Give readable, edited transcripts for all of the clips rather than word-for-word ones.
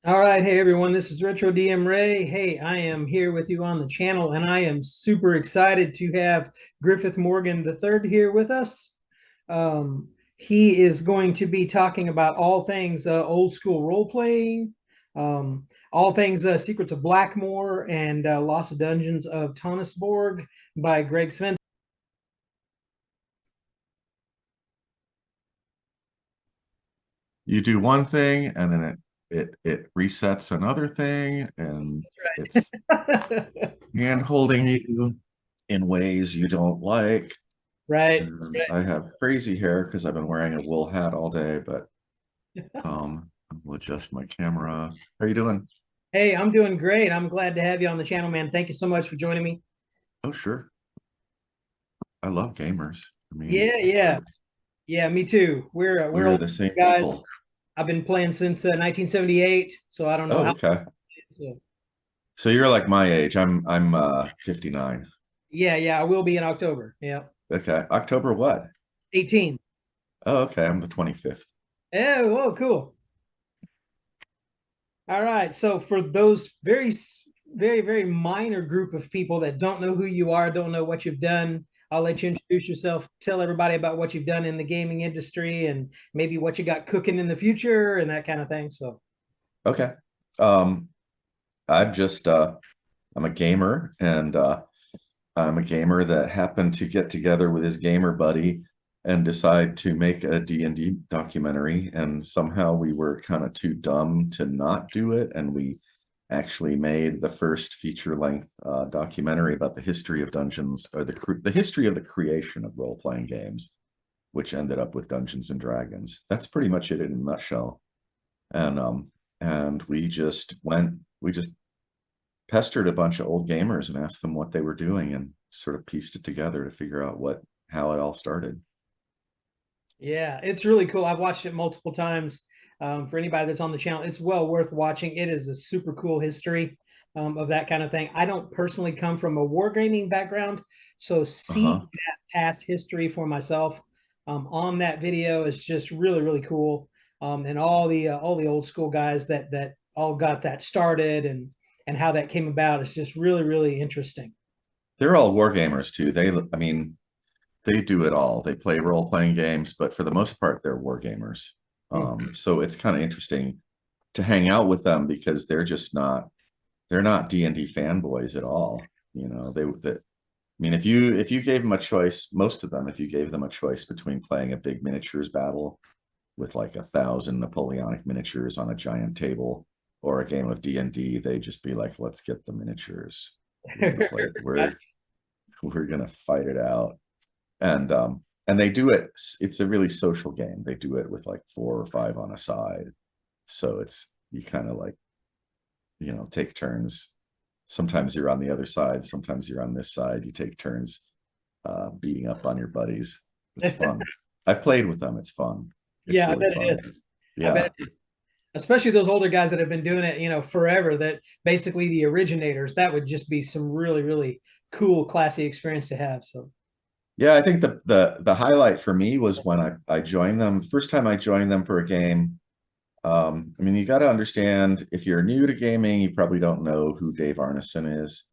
All right, hey everyone, this is Retro DM Ray. Hey, I am here with you on the channel, and I am super excited to have Griffith Morgan III here with us. He is going to be talking about all things old school role playing, all things Secrets of Blackmore, and Lost Dungeons of Tonisborg by Greg Svensson. You do one thing and then it resets another thing, and it's hand holding you in ways you don't like. Right. And I have crazy hair because I've been wearing a wool hat all day, but I'll adjust my camera. How are you doing? Hey, I'm doing great. I'm glad to have you on the channel, man. Thank you so much for joining me. Oh, sure. I love gamers. I mean, Yeah, yeah. Yeah, me too. We're we're old the same guys. people. I've been playing since 1978, so I don't know Oh, how. okay. So, So you're like my age. I'm 59. yeah, yeah, I will be in October. Yeah, Okay. October what? 18. Oh, okay. I'm the 25th. Oh, whoa, cool. All right. So for those very minor group of people that don't know who you are, don't know what you've done, I'll let you introduce yourself. Tell everybody about what you've done in the gaming industry and maybe what you got cooking in the future and that kind of thing. So, Okay. Um, I'm just I'm a gamer, and I'm a gamer that happened to get together with his gamer buddy and decide to make a D&D documentary. And somehow we were kind of too dumb to not do it. And we actually made the first feature-length documentary about the history of dungeons, or the history of the creation of role-playing games, which ended up with Dungeons and Dragons. That's pretty much it in a nutshell. And we just pestered a bunch of old gamers and asked them what they were doing, and sort of pieced it together to figure out how it all started. yeah, it's really cool. I've watched it multiple times. For anybody that's on the channel, it's well worth watching. It is a super cool history of that kind of thing. I don't personally come from a wargaming background, so seeing Uh-huh. that past history for myself on that video is just really cool. And all the old school guys that all got that started and how that came about is just really interesting. They're all war gamers too. I mean, they do it all. They play role-playing games, but for the most part, they're war gamers. Mhm. So it's kind of interesting to hang out with them because they're not D&D fanboys at all. You know, I mean, if you gave them a choice, most of them, if you gave them a choice between playing a big miniatures battle with like 1,000 Napoleonic miniatures on a giant table, or a game of D&D, they just be like, let's get the miniatures. We're gonna play it. We're gonna fight it out. And they do it, it's a really social game. They do it with like four or five on a side. So it's you kind of like, take turns. Sometimes you're on the other side, sometimes you're on this side. You take turns beating up on your buddies. It's fun. I played with them. It's fun. It's Yeah, I really bet fun. it is. I bet Yeah. it is. Especially those older guys that have been doing it, forever, that basically the originators, that would just be some really cool, classy experience to have. So, Yeah, I think the highlight for me was when I joined them. First time I joined them for a game. I mean, you got to understand, if you're new to gaming, you probably don't know who Dave Arneson is.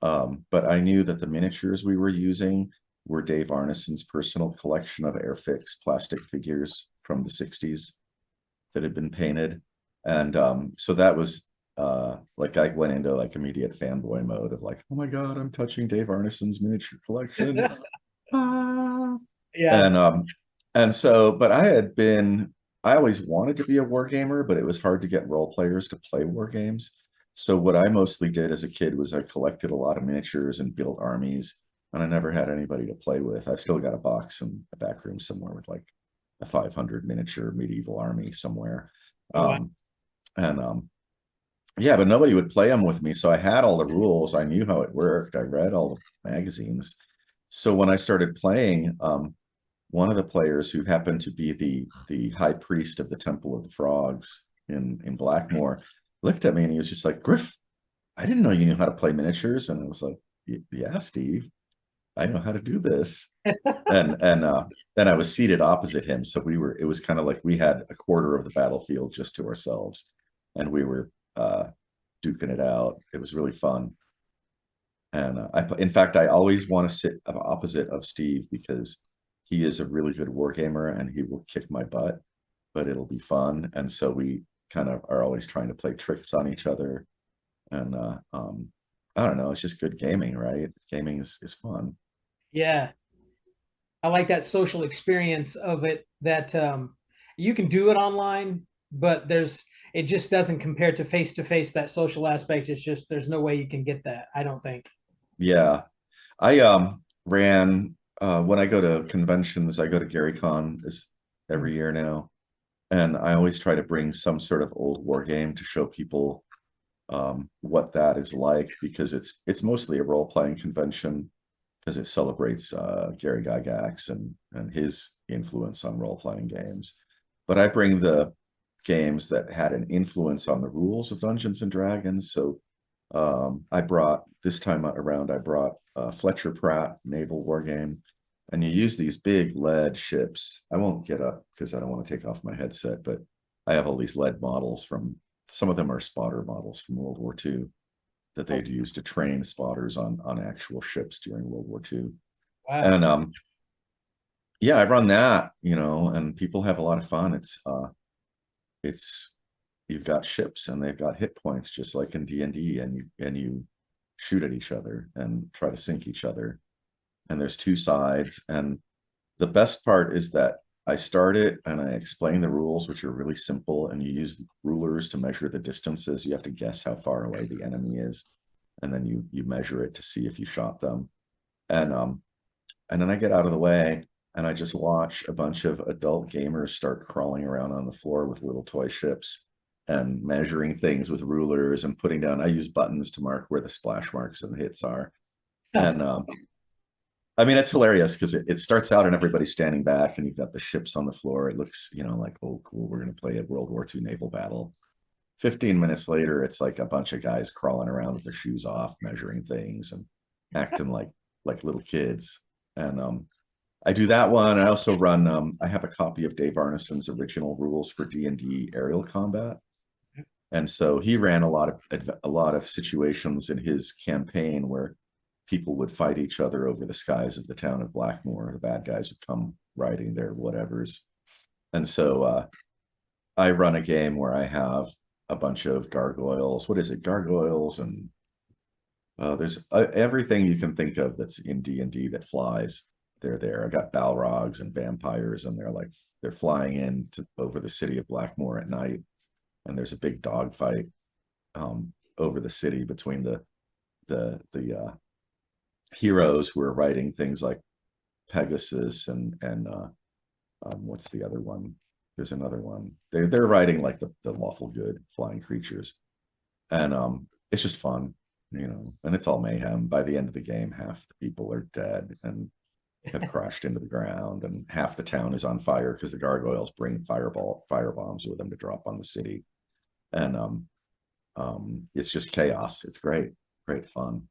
But I knew that the miniatures we were using were Dave Arneson's personal collection of Airfix plastic figures from the 60s that had been painted. And so that was like, I went into like immediate fanboy mode of like, oh my God, I'm touching Dave Arneson's miniature collection. Ah. yeah, And but I always wanted to be a war gamer, but it was hard to get role players to play war games. So what I mostly did as a kid was I collected a lot of miniatures and built armies, and I never had anybody to play with. I've still got a box in the back room somewhere with like a 500 miniature medieval army somewhere. oh, wow. Um, and Yeah, but nobody would play them with me. So I had all the rules. I knew how it worked. I read all the magazines. So when I started playing, one of the players, who happened to be the high priest of the Temple of the Frogs in Blackmore, looked at me and he was just like, Griff, I didn't know you knew how to play miniatures. And I was like, yeah, Steve, I know how to do this. And then I was seated opposite him. So it was kind of like we had a quarter of the battlefield just to ourselves. and we were duking it out. It was really fun. And in fact, I always want to sit opposite of Steve because he is a really good war gamer and he will kick my butt, but it'll be fun. And so we kind of are always trying to play tricks on each other. And I don't know, it's just good gaming, right? Gaming is fun. Yeah, I like that social experience of it, that you can do it online, but it just doesn't compare to face, that social aspect. It's just there's no way you can get that, I don't think. Yeah. I ran when I go to conventions, I go to GaryCon is every year now. And I always try to bring some sort of old war game to show people what that is like, because it's mostly a role-playing convention because it celebrates Gary Gygax and his influence on role-playing games. But I bring the games that had an influence on the rules of Dungeons and Dragons. So I brought this time around, I brought Fletcher Pratt naval war game, and you use these big lead ships. I won't get up because I don't want to take off my headset, but I have all these lead models from, some of them are spotter models from World War II that they'd use to train spotters on actual ships during World War II. Wow. And yeah, I run that, you know, and people have a lot of fun. It's you've got ships and they've got hit points just like in D&D, and you shoot at each other and try to sink each other. And there's two sides, and the best part is that I start it and I explain the rules, which are really simple, and you use rulers to measure the distances. You have to guess how far away the enemy is, and then you measure it to see if you shot them. And then I get out of the way and I just watch a bunch of adult gamers start crawling around on the floor with little toy ships and measuring things with rulers and putting down. I use buttons to mark where the splash marks and the hits are. And I mean, it's hilarious because it starts out and everybody's standing back and you've got the ships on the floor. It looks, you know, like, oh, cool, we're going to play a World War II naval battle. 15 minutes later, it's like a bunch of guys crawling around with their shoes off, measuring things and acting like little kids. And I do that one. I also run, I have a copy of Dave Arneson's original rules for D&D aerial combat. And so he ran a lot of situations in his campaign where people would fight each other over the skies of the town of Blackmore. The bad guys would come riding their whatevers. And so I run a game where I have a bunch of gargoyles. What is it? Gargoyles, and there's everything you can think of that's in D&D that flies. They're there. I got Balrogs and vampires, and they're flying in over the city of Blackmore at night, and there's a big dogfight over the city between the heroes who are riding things like Pegasus and what's the other one? There's another one. They're riding like the lawful good flying creatures, and it's just fun, you know. And it's all mayhem. By the end of the game, half the people are dead and have crashed into the ground, and half the town is on fire because the gargoyles bring firebombs with them to drop on the city, and it's just chaos. It's great fun.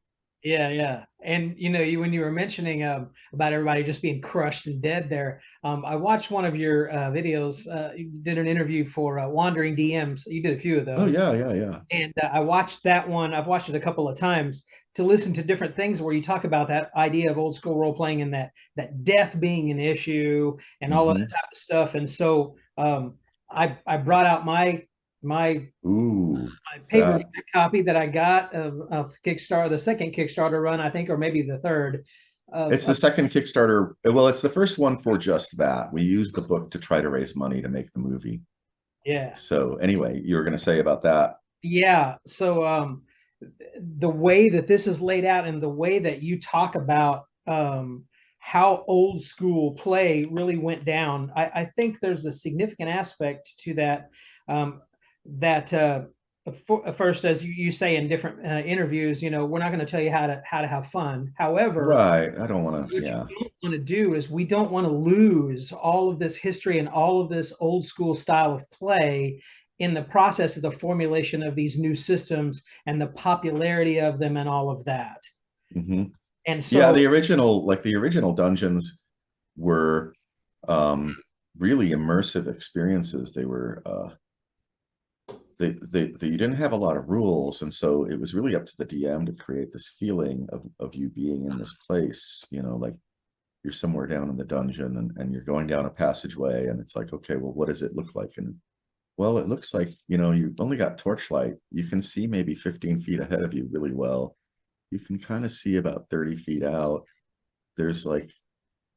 Yeah. And you know, when you were mentioning about everybody just being crushed and dead there, I watched one of your videos. You did an interview for Wandering DMs. You did a few of Oh those. yeah. And I watched that one. I've watched it a couple of times to listen to different things where you talk about that idea of old school role playing and that death being an issue and all of that type of stuff. And so I brought out my paperback copy that I got of Kickstarter, the second Kickstarter run, I think, or maybe the third. It's the second Kickstarter. Well, it's the first one for just that. We used the book to try to raise money to make the movie. Yeah. So anyway, you were going to say about that. Yeah. So the way that this is laid out and the way that you talk about how old school play really went down, I think there's a significant aspect to that. First, as you say in different interviews, you know, we're not going to tell you how to have fun. However, right, I don't want to. what Yeah, you don't want to do is we don't want to lose all of this history and all of this old school style of play in the process of the formulation of these new systems and the popularity of them and all of that. mm-hmm. And so, yeah, the original dungeons were really immersive experiences. They were you didn't have a lot of rules, and so it was really up to the DM to create this feeling of you being in this place, you know, like you're somewhere down in the dungeon, and you're going down a passageway, and it's like, okay, well, what does it look like? And well, it looks like, you know, you've only got torchlight. You can see maybe 15 feet ahead of you really well. You can kind of see about 30 feet out. There's like,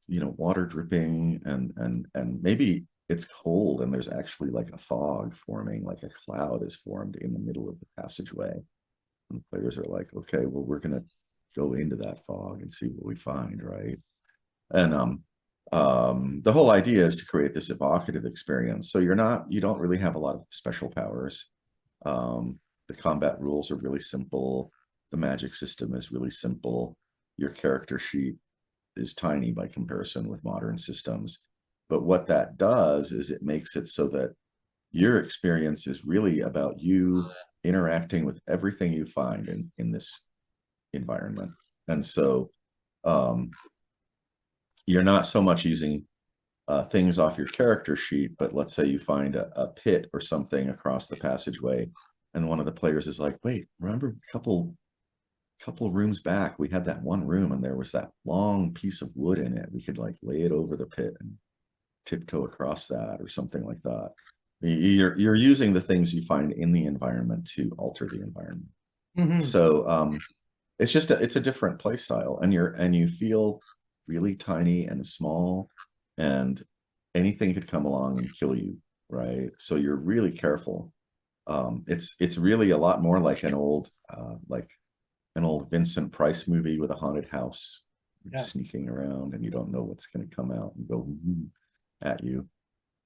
you know, water dripping, and maybe it's cold, and there's actually like a fog forming, like a cloud is formed in the middle of the passageway. And the players are like, okay, well, we're gonna go into that fog and see what we find, right? And the whole idea is to create this evocative experience. So you don't really have a lot of special powers. The combat rules are really simple. The magic system is really simple. Your character sheet is tiny by comparison with modern systems. But what that does is it makes it so that your experience is really about you interacting with everything you find in this environment. And so you're not so much using things off your character sheet, but let's say you find a pit or something across the passageway, and one of the players is like, wait, remember a couple rooms back, we had that one room and there was that long piece of wood in it. We could like lay it over the pit and tiptoe across that or something like that. You're using the things you find in the environment to alter the environment. Mm-hmm. So it's a different play style, and you feel really tiny and small, and anything could come along and kill you, right? So you're really careful. It's really a lot more like an old Vincent Price movie with a haunted house. You're sneaking around and you don't know what's going to come out and go at you.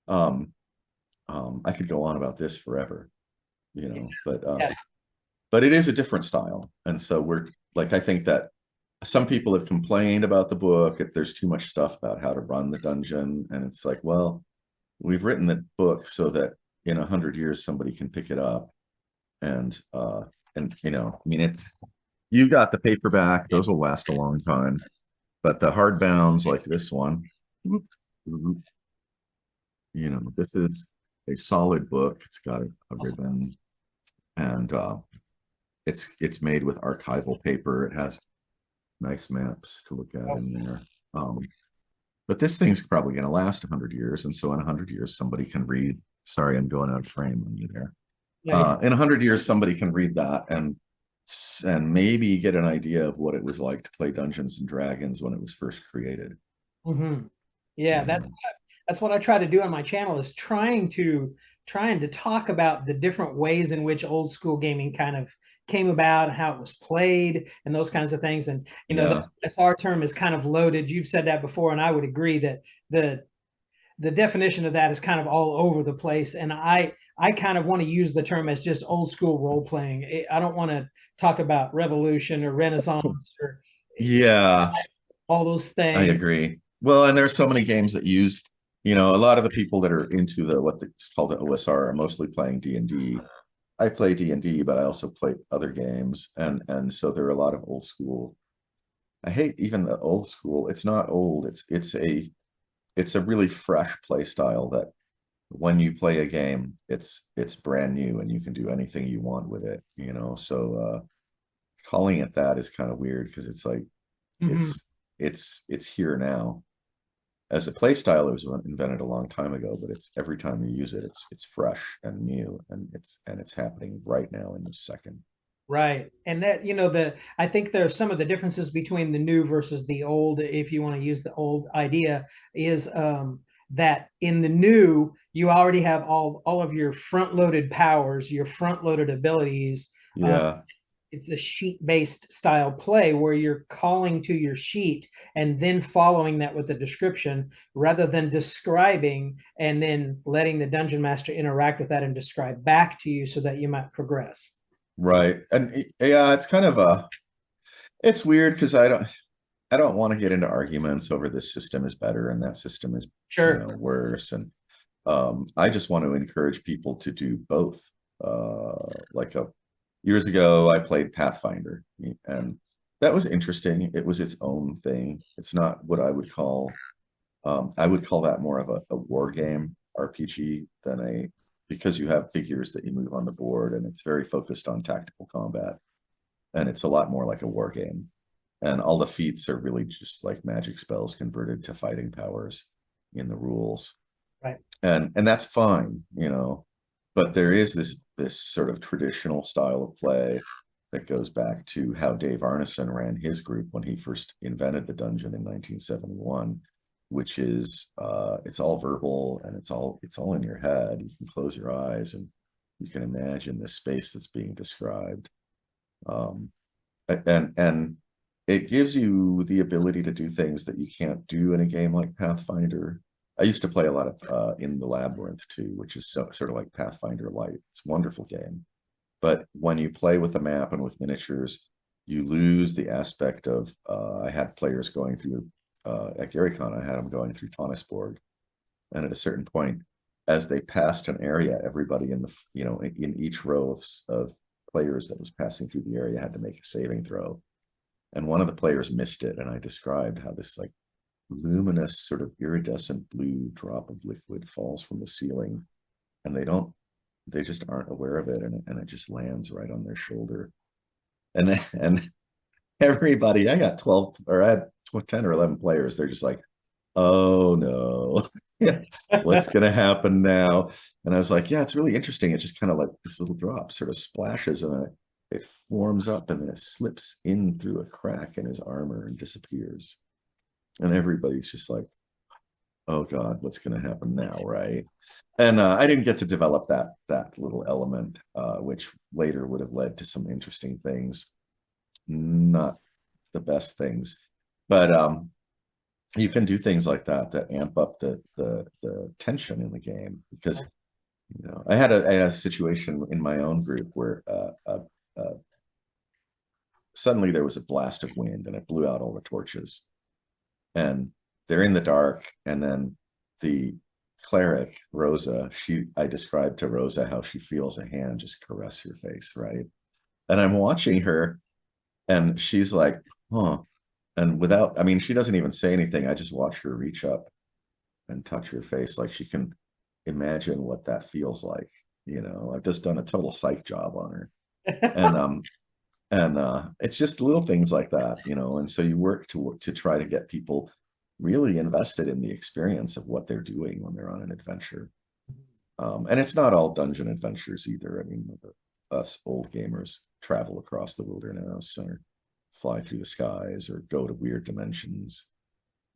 I could go on about this forever, you know, but it is a different style. And so we're like, I think that some people have complained about the book, if there's too much stuff about how to run the dungeon. And it's like, well, we've written the book so that in 100 years, somebody can pick it up. And, you know, I mean, you got the paperback, those will last a long time, but the hardbounds like this one, you know, this is a solid book. It's got a ribbon, and it's made with archival paper. It has nice maps to look at in there. But this thing's probably going to last 100 years, and so in 100 years, somebody can read. Sorry, I'm going out of frame on you there. In 100 years, somebody can read that and maybe get an idea of what it was like to play Dungeons and Dragons when it was first created. Mm-hmm. Yeah, that's what I try to do on my channel, is trying to talk about the different ways in which old school gaming kind of came about and how it was played and those kinds of things. And you know, the SR term is kind of loaded. You've said that before, and I would agree that the definition of that is kind of all over the place. And I kind of want to use the term as just old school role playing. I don't want to talk about revolution or Renaissance or all those things. I agree. Well, and there's so many games that use, you know, a lot of the people that are into what's called the OSR are mostly playing D&D. I play D&D, but I also play other games, and so there are a lot of old school. I hate even the old school. It's not old. It's a really fresh play style that when you play a game, it's brand new and you can do anything you want with it, you know. So calling it that is kind of weird, because it's like it's here now. As a play style, it was invented a long time ago, but it's every time you use it, it's fresh and new, and it's happening right now in this second. Right. And that, you know, I think there are some of the differences between the new versus the old, if you want to use the old idea, is that in the new, you already have all of your front-loaded powers, your front-loaded abilities. It's a sheet-based style play where you're calling to your sheet and then following that with a description, rather than describing and then letting the dungeon master interact with that and describe back to you so that you might progress. Right. And yeah, it's kind of it's weird, because I don't want to get into arguments over this system is better and that system is worse. And I just want to encourage people to do both. Years ago, I played Pathfinder, and that was interesting. It was its own thing. It's not what I would call I would call that more of a war game RPG than because you have figures that you move on the board, and it's very focused on tactical combat, and it's a lot more like a war game. And all the feats are really just like magic spells converted to fighting powers in the rules. Right. And that's fine, but there is this sort of traditional style of play that goes back to how Dave Arneson ran his group when he first invented the dungeon in 1971, which is it's all verbal, and it's all in your head. You can close your eyes and you can imagine the space that's being described. And it gives you the ability to do things that you can't do in a game like Pathfinder. I used to play a lot of In the Labyrinth too, which is sort of like Pathfinder Light. It's a wonderful game. But when you play with a map and with miniatures, you lose the aspect of, I had players going through, at GaryCon, I had them going through Tonisborg. And at a certain point, as they passed an area, everybody in in each row of players that was passing through the area had to make a saving throw. And one of the players missed it. And I described how this like luminous sort of iridescent blue drop of liquid falls from the ceiling, and they just aren't aware of it, and it just lands right on their shoulder. And everybody, I got 12, or I had 10 or 11 players. They're just like, oh no, what's gonna happen now? And I was like, yeah, it's really interesting. It's just kind of like this little drop sort of splashes, and then it forms up, and then it slips in through a crack in his armor and disappears. And everybody's just like, oh God, what's going to happen now, right? And I didn't get to develop that little element, which later would have led to some interesting things. Not the best things, but you can do things like that amp up the tension in the game. Because I had a situation in my own group where suddenly there was a blast of wind, and it blew out all the torches, and they're in the dark. And then the cleric, Rosa, I described to Rosa how she feels a hand just caress her face, right? And I'm watching her, and she's like, huh. And she doesn't even say anything. I just watch her reach up and touch her face, like she can imagine what that feels like. I've just done a total psych job on her. And it's just little things like that, and so you work to try to get people really invested in the experience of what they're doing when they're on an adventure. And it's not all dungeon adventures either. I mean, us old gamers travel across the wilderness, or fly through the skies, or go to weird dimensions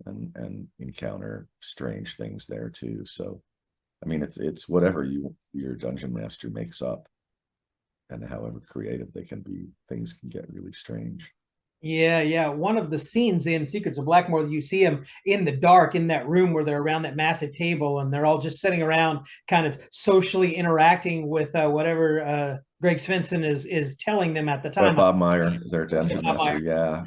and encounter strange things there too. So I mean, it's whatever your dungeon master makes up, and however creative they can be, things can get really strange. Yeah. One of the scenes in Secrets of Blackmore, you see them in the dark in that room where they're around that massive table, and they're all just sitting around, kind of socially interacting with whatever Greg Svensson is telling them at the time. Bob Meyer, their dungeon master. Yeah.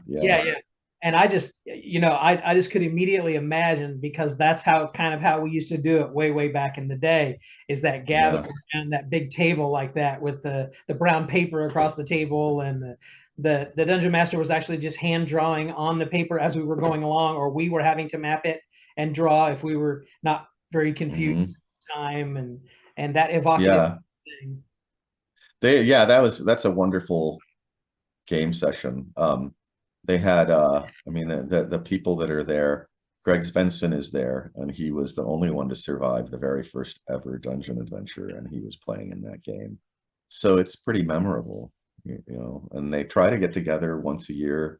And I just, I just could immediately imagine, because that's how we used to do it way back in the day, is that gather around that big table like that, with the brown paper across the table, and the dungeon master was actually just hand drawing on the paper as we were going along, or we were having to map it and draw if we were not very confused at the time, and that evocative thing. That's a wonderful game session. They had the people that are there, Greg Svensson is there, and he was the only one to survive the very first ever dungeon adventure, and he was playing in that game. So it's pretty memorable, and they try to get together once a year,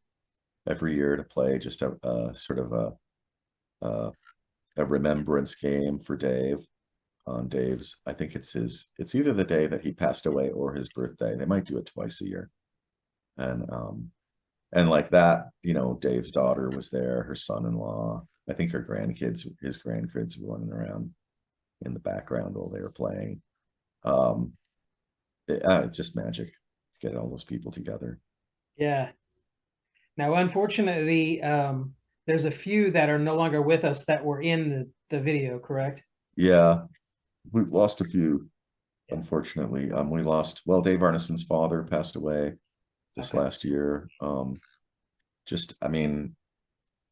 every year, to play just a sort of a remembrance game for Dave. On Dave's, I think it's either the day that he passed away or his birthday. They might do it twice a year. And like that, Dave's daughter was there, her son-in-law. I think his grandkids were running around in the background while they were playing. It's just magic to get all those people together. Yeah. Now, unfortunately, there's a few that are no longer with us that were in the video, correct? Yeah, we lost a few, unfortunately. We lost, Dave Arneson's father passed away this last year.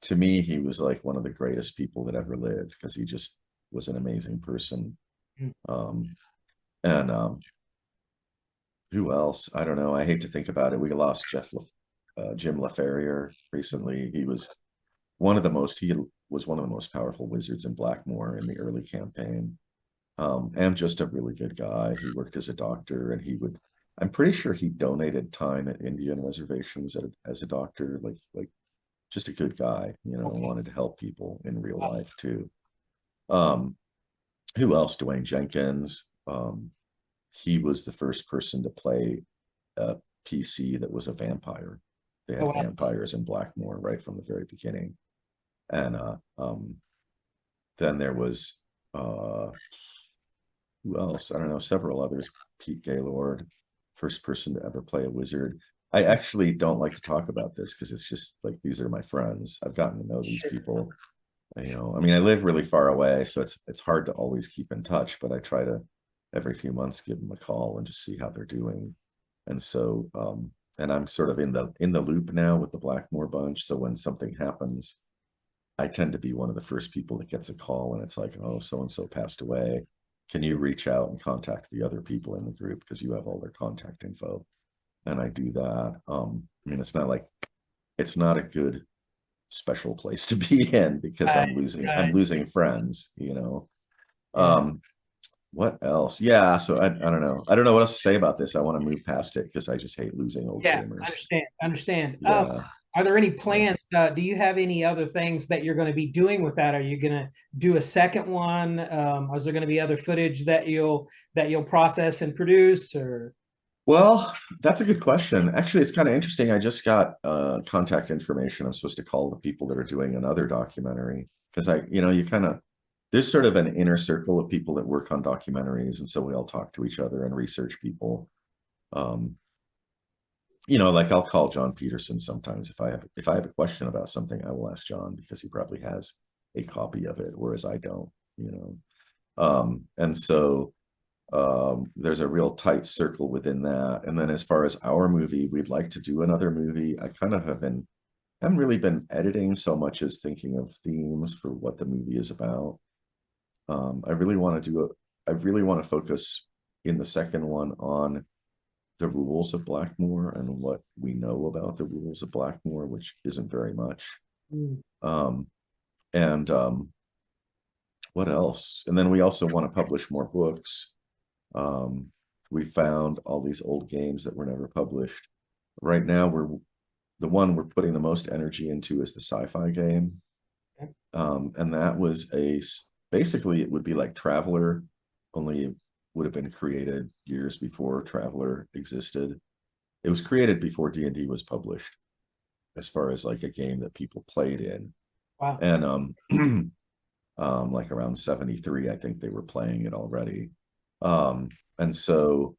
To me, he was like one of the greatest people that ever lived, because he just was an amazing person. And who else? I don't know. I hate to think about it. We lost Jim LaFerrier recently. He was he was one of the most powerful wizards in Blackmoor in the early campaign. And just a really good guy. He worked as a doctor, and I'm pretty sure he donated time at Indian reservations as a doctor, like just a good guy, Okay. wanted to help people in real life too. Um, who else? Dwayne Jenkins. He was the first person to play a PC that was a vampire. They Oh, had wow. vampires in Blackmoor right from the very beginning. And then there was who else? I don't know, several others. Pete Gaylord, first person to ever play a wizard. I actually don't like to talk about this because it's just like these are my friends. I've gotten to know these Sure. people. I mean, I live really far away, so it's hard to always keep in touch, but I try to every few months give them a call and just see how they're doing. And so and I'm sort of in the loop now with the Blackmore bunch. So when something happens, I tend to be one of the first people that gets a call, and it's like, oh, so and so passed away. Can you reach out and contact the other people in the group because you have all their contact info? And I do that. I mean, it's not a good special place to be in because Right, I'm right. losing friends. Yeah. Um, what else? Yeah, so I don't know. I don't know what else to say about this. I want to move past it because I just hate losing old Yeah, gamers. understand. Yeah, Are there any yeah. plans? Do you have any other things that you're going to be doing with that? Are you going to do a second one? Is there going to be other footage that you'll process and produce, or? Well, that's a good question. Actually, it's kind of interesting. I just got contact information. I'm supposed to call the people that are doing another documentary because you kind of there's sort of an inner circle of people that work on documentaries, and so we all talk to each other and research people. Um, like I'll call John Peterson sometimes if I have a question about something, I will ask John because he probably has a copy of it, whereas I don't. You know, and so there's a real tight circle within that. And then as far as our movie, we'd like to do another movie. I kind of haven't really been editing so much as thinking of themes for what the movie is about. I really want to I really want to focus in the second one on the rules of Blackmoor and what we know about the rules of Blackmoor, which isn't very much. Mm. Um, and what else? And then we also want to publish more books. Um, we found all these old games that were never published. Right now, the one we're putting the most energy into is the sci-fi game, Okay. and that was basically it would be like Traveler, only it would have been created years before Traveler existed. It was created before D&D was published, as far as like a game that people played in, Wow. and like around 73, I think they were playing it already. And so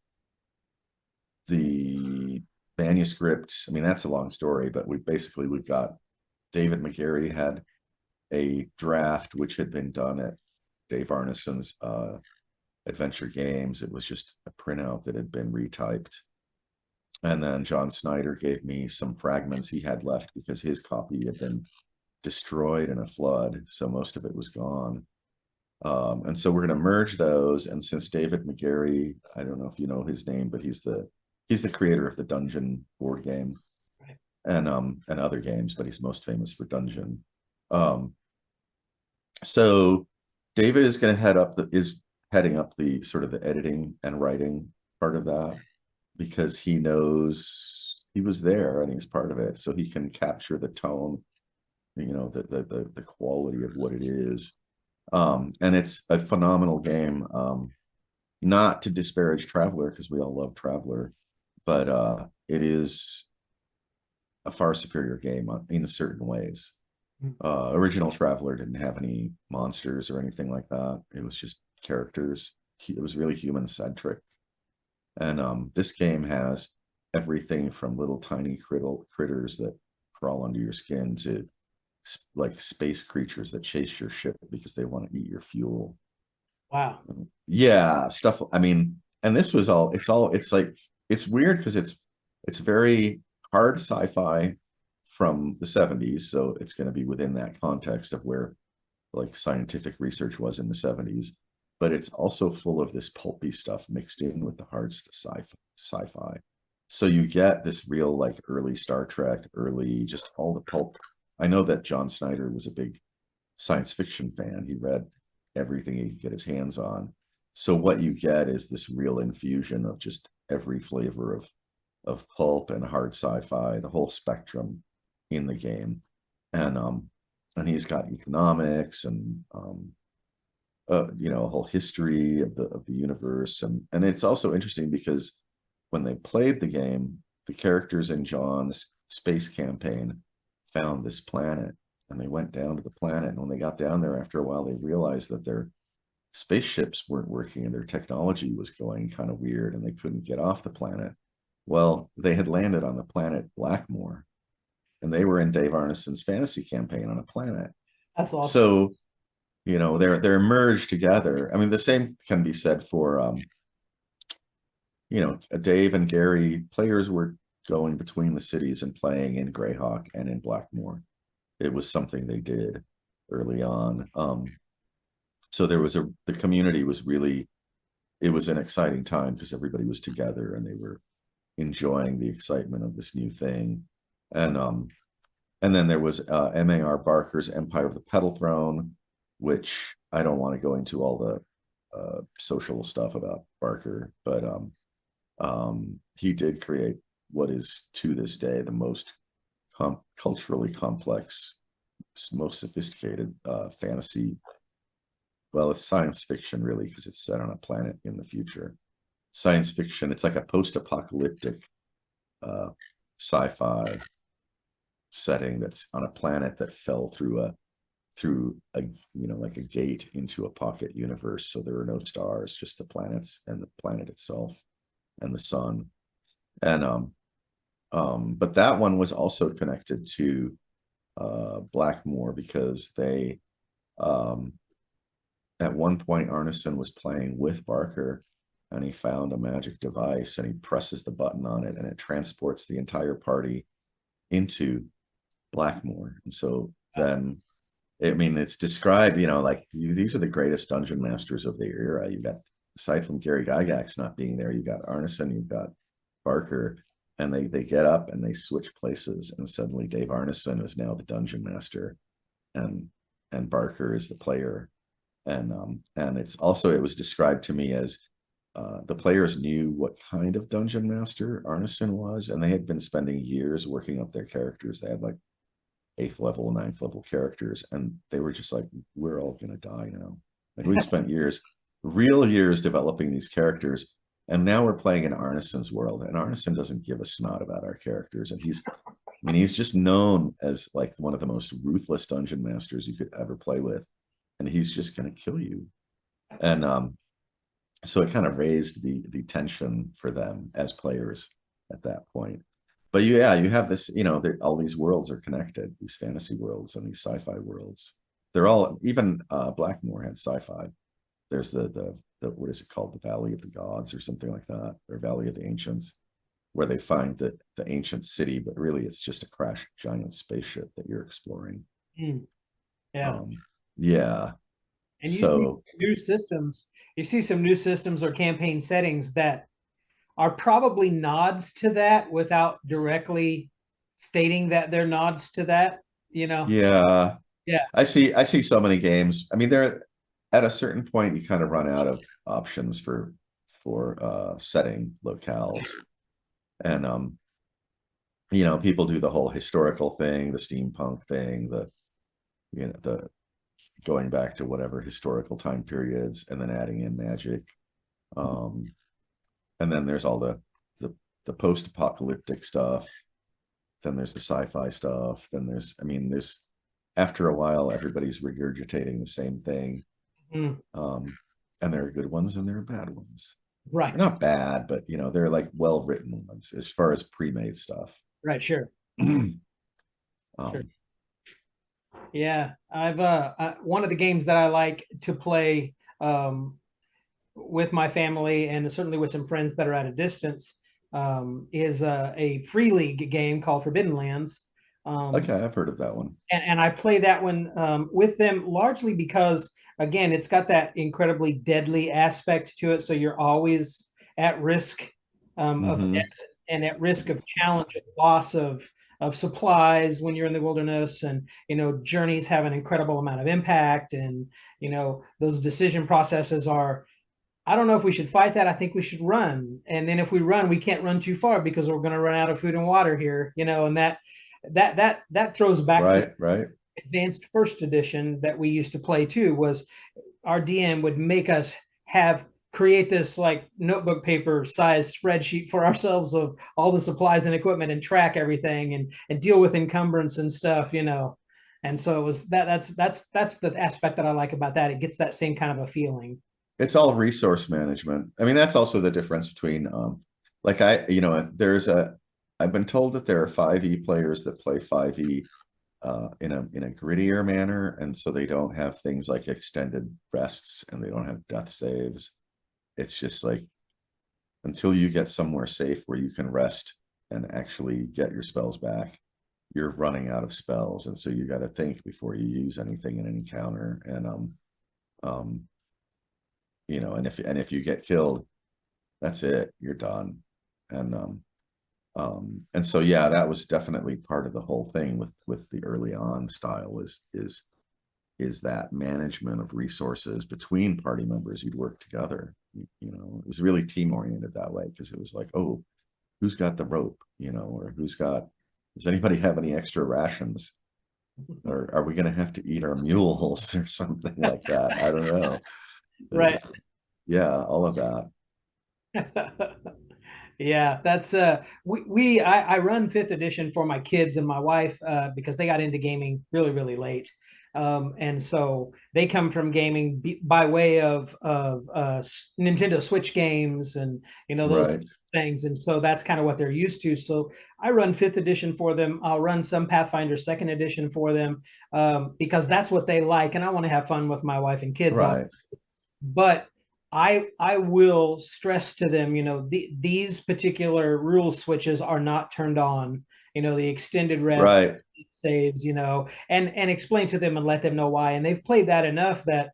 the manuscript, I mean, that's a long story, but we've got David McGarry had a draft which had been done at Dave Arneson's Adventure Games. It was just a printout that had been retyped. And then John Snyder gave me some fragments he had left because his copy had been destroyed in a flood. So most of it was gone. And so we're going to merge those. And since David McGarry, I don't know if you know his name, but he's the creator of the Dungeon board game Right. and other games, but he's most famous for Dungeon. Um, so David is going to is heading up the sort of the editing and writing part of that because he knows he was there and he's part of it, so he can capture the tone, the quality of what it is. And it's a phenomenal game. Not to disparage Traveler because we all love Traveler, but it is a far superior game in certain ways. Mm. Original Traveler didn't have any monsters or anything like that. It was just characters. It was really human centric. And this game has everything from little tiny critters that crawl under your skin to like space creatures that chase your ship because they want to eat your fuel. Wow. Yeah, stuff. I mean, and this was it's like it's weird because it's very hard sci-fi from the 70s, so it's going to be within that context of where like scientific research was in the 70s. but it's also full of this pulpy stuff mixed in with the hard sci-fi. So you get this real like early Star Trek, early just all the pulp. I know that John Snyder was a big science fiction fan. He read everything he could get his hands on. So what you get is this real infusion of just every flavor of pulp and hard sci-fi, the whole spectrum in the game. And he's got economics and you know, a whole history of the universe. And it's also interesting because when they played the game, the characters in John's space campaign found this planet and they went down to the planet. And when they got down there after a while, they realized that their spaceships weren't working and their technology was going kind of weird and they couldn't get off the planet. Well, they had landed on the planet Blackmore and they were in Dave Arneson's fantasy campaign on a planet. That's awesome. So, you know, they're merged together. I mean, the same can be said for you know, Dave and Gary, players were going between the cities and playing in Greyhawk and in Blackmore. It was something they did early on. So there was the community was really, it was an exciting time because everybody was together and they were enjoying the excitement of this new thing. And then there was M.A.R. Barker's Empire of the Petal Throne, which I don't want to go into all the social stuff about Barker, but he did create what is to this day the most culturally complex, most sophisticated fantasy. Well, it's science fiction really because it's set on a planet in the future. Science fiction, it's like a post-apocalyptic sci-fi setting that's on a planet that fell through a you know, like a gate into a pocket universe. So there are no stars, just the planets and the planet itself and the sun. And but that one was also connected to Blackmore because they at one point Arneson was playing with Barker and he found a magic device and he presses the button on it and it transports the entire party into Blackmore. And so then, I mean, it's described, you know, like these are the greatest dungeon masters of the era. You've got, aside from Gary Gygax not being there, you've got Arneson, you've got Barker, and they get up and they switch places, and suddenly Dave Arneson is now the dungeon master, and Barker is the player, and it's also, it was described to me as the players knew what kind of dungeon master Arneson was, and they had been spending years working up their characters. They had like 8th level, 9th level characters, and they were just like, we're all gonna die now. Like we spent years, real years developing these characters, and now we're playing in Arneson's world, and Arneson doesn't give a snot about our characters, and I mean, he's just known as like one of the most ruthless dungeon masters you could ever play with, and he's just gonna kill you. And so it kind of raised the tension for them as players at that point. But yeah, you have this, you know, all these worlds are connected, these fantasy worlds and these sci-fi worlds. They're all, even Blackmore had sci-fi. There's the what is it called? The Valley of the Gods or something like that, or Valley of the Ancients, where they find the ancient city, but really it's just a crashed giant spaceship that you're exploring. Yeah. Yeah. And so new systems, you see some new systems or campaign settings that are probably nods to that without directly stating that they're nods to that, you know? Yeah. Yeah. I see so many games. I mean, they're at a certain point you kind of run out of options for setting locales. And you know, people do the whole historical thing, the steampunk thing, you know, the going back to whatever historical time periods and then adding in magic. And then there's all the post-apocalyptic stuff. Then there's the sci-fi stuff. Then there's, I mean, there's, after a while, everybody's regurgitating the same thing. And there are good ones and there are bad ones. Right. They're not bad, but you know, they're like well-written ones as far as pre-made stuff. Right. Sure. Sure. Yeah. I've one of the games that I like to play with my family and certainly with some friends that are at a distance is a free league game called Forbidden Lands. Okay, I've heard of that one. And I play that one with them largely because again, it's got that incredibly deadly aspect to it. So you're always at risk of death Hmm. and at risk of challenge and loss of supplies when you're in the wilderness. And journeys have an incredible amount of impact, and those decision processes are, I don't know if we should fight that. I think we should run. And then if we run, we can't run too far because we're going to run out of food and water here, and that throws back to Right, right. advanced first edition that we used to play too. Was our DM would make us have create this like notebook paper size spreadsheet for ourselves of all the supplies and equipment and track everything and deal with encumbrance and stuff, and so it was that's the aspect that I like about that. It gets that same kind of a feeling. It's all resource management. I mean, that's also the difference between like there's a I've been told that there are 5e players that play 5e in a grittier manner, and so they don't have things like extended rests and they don't have death saves. It's just like until you get somewhere safe where you can rest and actually get your spells back, you're running out of spells, and so you got to think before you use anything in an encounter. And um and if you get killed, that's it, you're done. And so yeah, that was definitely part of the whole thing with the early on style is that management of resources between party members. You'd work together. It was really team oriented that way, because it was like, oh, who's got the rope, or does anybody have any extra rations, or are we going to have to eat our mules or something like that? I don't know. Right. Yeah, all of that. Yeah, that's I run fifth edition for my kids and my wife because they got into gaming really, really late. And so they come from gaming by way of Nintendo Switch games and those Right, things, and so that's kind of what they're used to. So I run fifth edition for them. I'll run some Pathfinder second edition for them because that's what they like, and I want to have fun with my wife and kids on. right, But I will stress to them, these particular rule switches are not turned on. The extended rest right, saves, and explain to them and let them know why. And they've played that enough that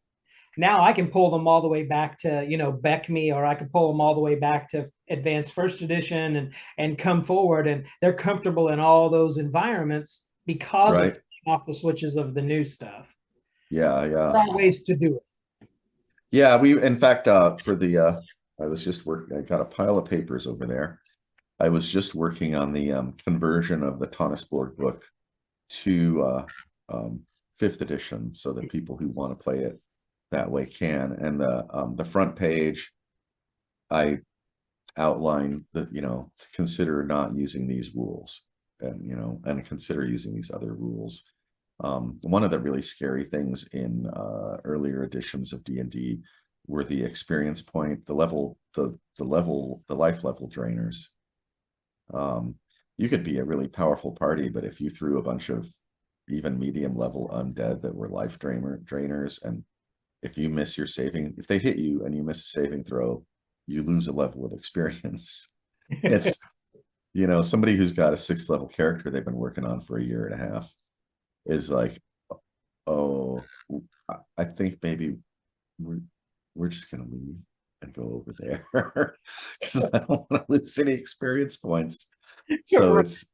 now I can pull them all the way back to Beck Me, or I can pull them all the way back to advanced first edition and come forward, and they're comfortable in all those environments because of right. off the switches of the new stuff. Yeah, There yeah. are ways to do it. Yeah, we in fact for the I was just working, I got a pile of papers over there. I was just working on the conversion of the Tonisborg book to fifth edition, so that people who want to play it that way can. And the front page, I outline that, consider not using these rules, and consider using these other rules. One of the really scary things in earlier editions of D&D were the experience point, the life level drainers. You could be a really powerful party, but if you threw a bunch of even medium level undead that were life drainers, and if they hit you and you miss a saving throw, you lose a level of experience. It's, somebody who's got a 6th level character they've been working on for a year and a half is like, oh, I think maybe we're just gonna leave and go over there because I don't want to lose any experience points. So it's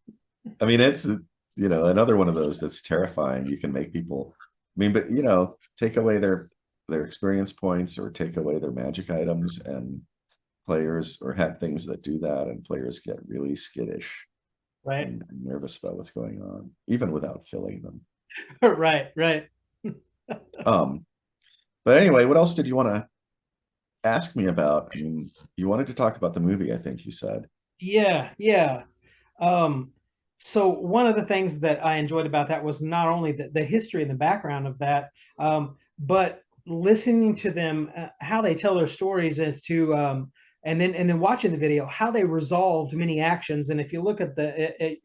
another one of those that's terrifying. You can make people, but take away their experience points or take away their magic items, and players, or have things that do that, and players get really skittish Right. and nervous about what's going on, even without killing them. Right. Um, but anyway, what else did you want to ask me about? I mean, you wanted to talk about the movie, I think you said. Yeah. Um, so one of the things that I enjoyed about that was not only the history and the background of that, but listening to them, how they tell their stories as to, and then watching the video, how they resolved many actions. And if you look at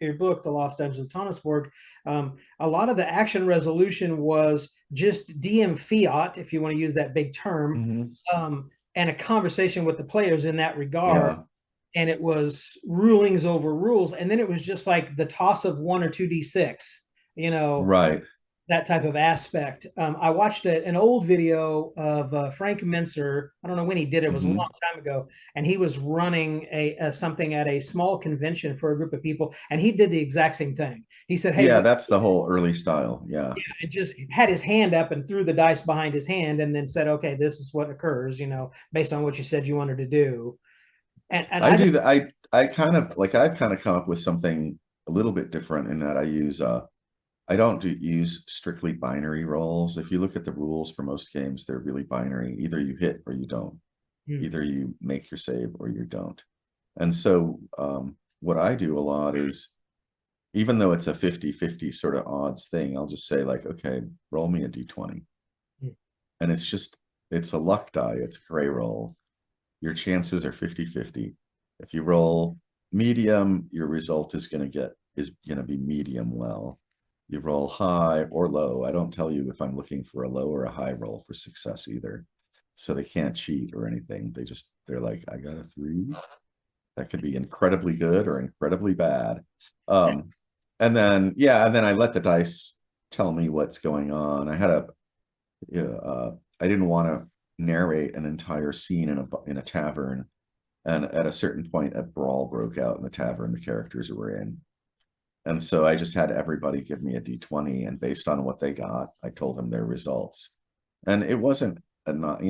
your book, The Lost Dungeons of Tonisborg, a lot of the action resolution was just DM fiat, if you want to use that big term, Mhm. and a conversation with the players in that regard. Yeah, And it was rulings over rules, and then it was just like the toss of 1 or 2d6, you know right. that type of aspect. I watched an old video of Frank Mincer. I don't know when he did it. It was a long Hmm. time ago, and he was running a something at a small convention for a group of people, and he did the exact same thing. He said, "Hey, Yeah, that's the whole early style. Yeah. and just had his hand up and threw the dice behind his hand, and then said, "Okay, this is what occurs, based on what you said you wanted to do." And I I do just that. I kind of like I've kind of come up with something a little bit different in that I don't use strictly binary rolls. If you look at the rules for most games, they're really binary. Either you hit or you don't. hmm, Either you make your save or you don't. And so what I do a lot is, even though it's a 50-50 sort of odds thing, I'll just say like, okay, roll me a d20. hmm, And it's a luck die. It's a gray roll. Your chances are 50-50. If you roll medium, your result is going to be medium well. You roll high or low. I don't tell you if I'm looking for a low or a high roll for success either. So they can't cheat or anything. They're like, I got a 3. That could be incredibly good or incredibly bad. Um, and then I let the dice tell me what's going on. I didn't want to narrate an entire scene in a tavern, and at a certain point, a brawl broke out in the tavern the characters were in, and so I just had everybody give me a d20, and based on what they got, I told them their results, and it wasn't a not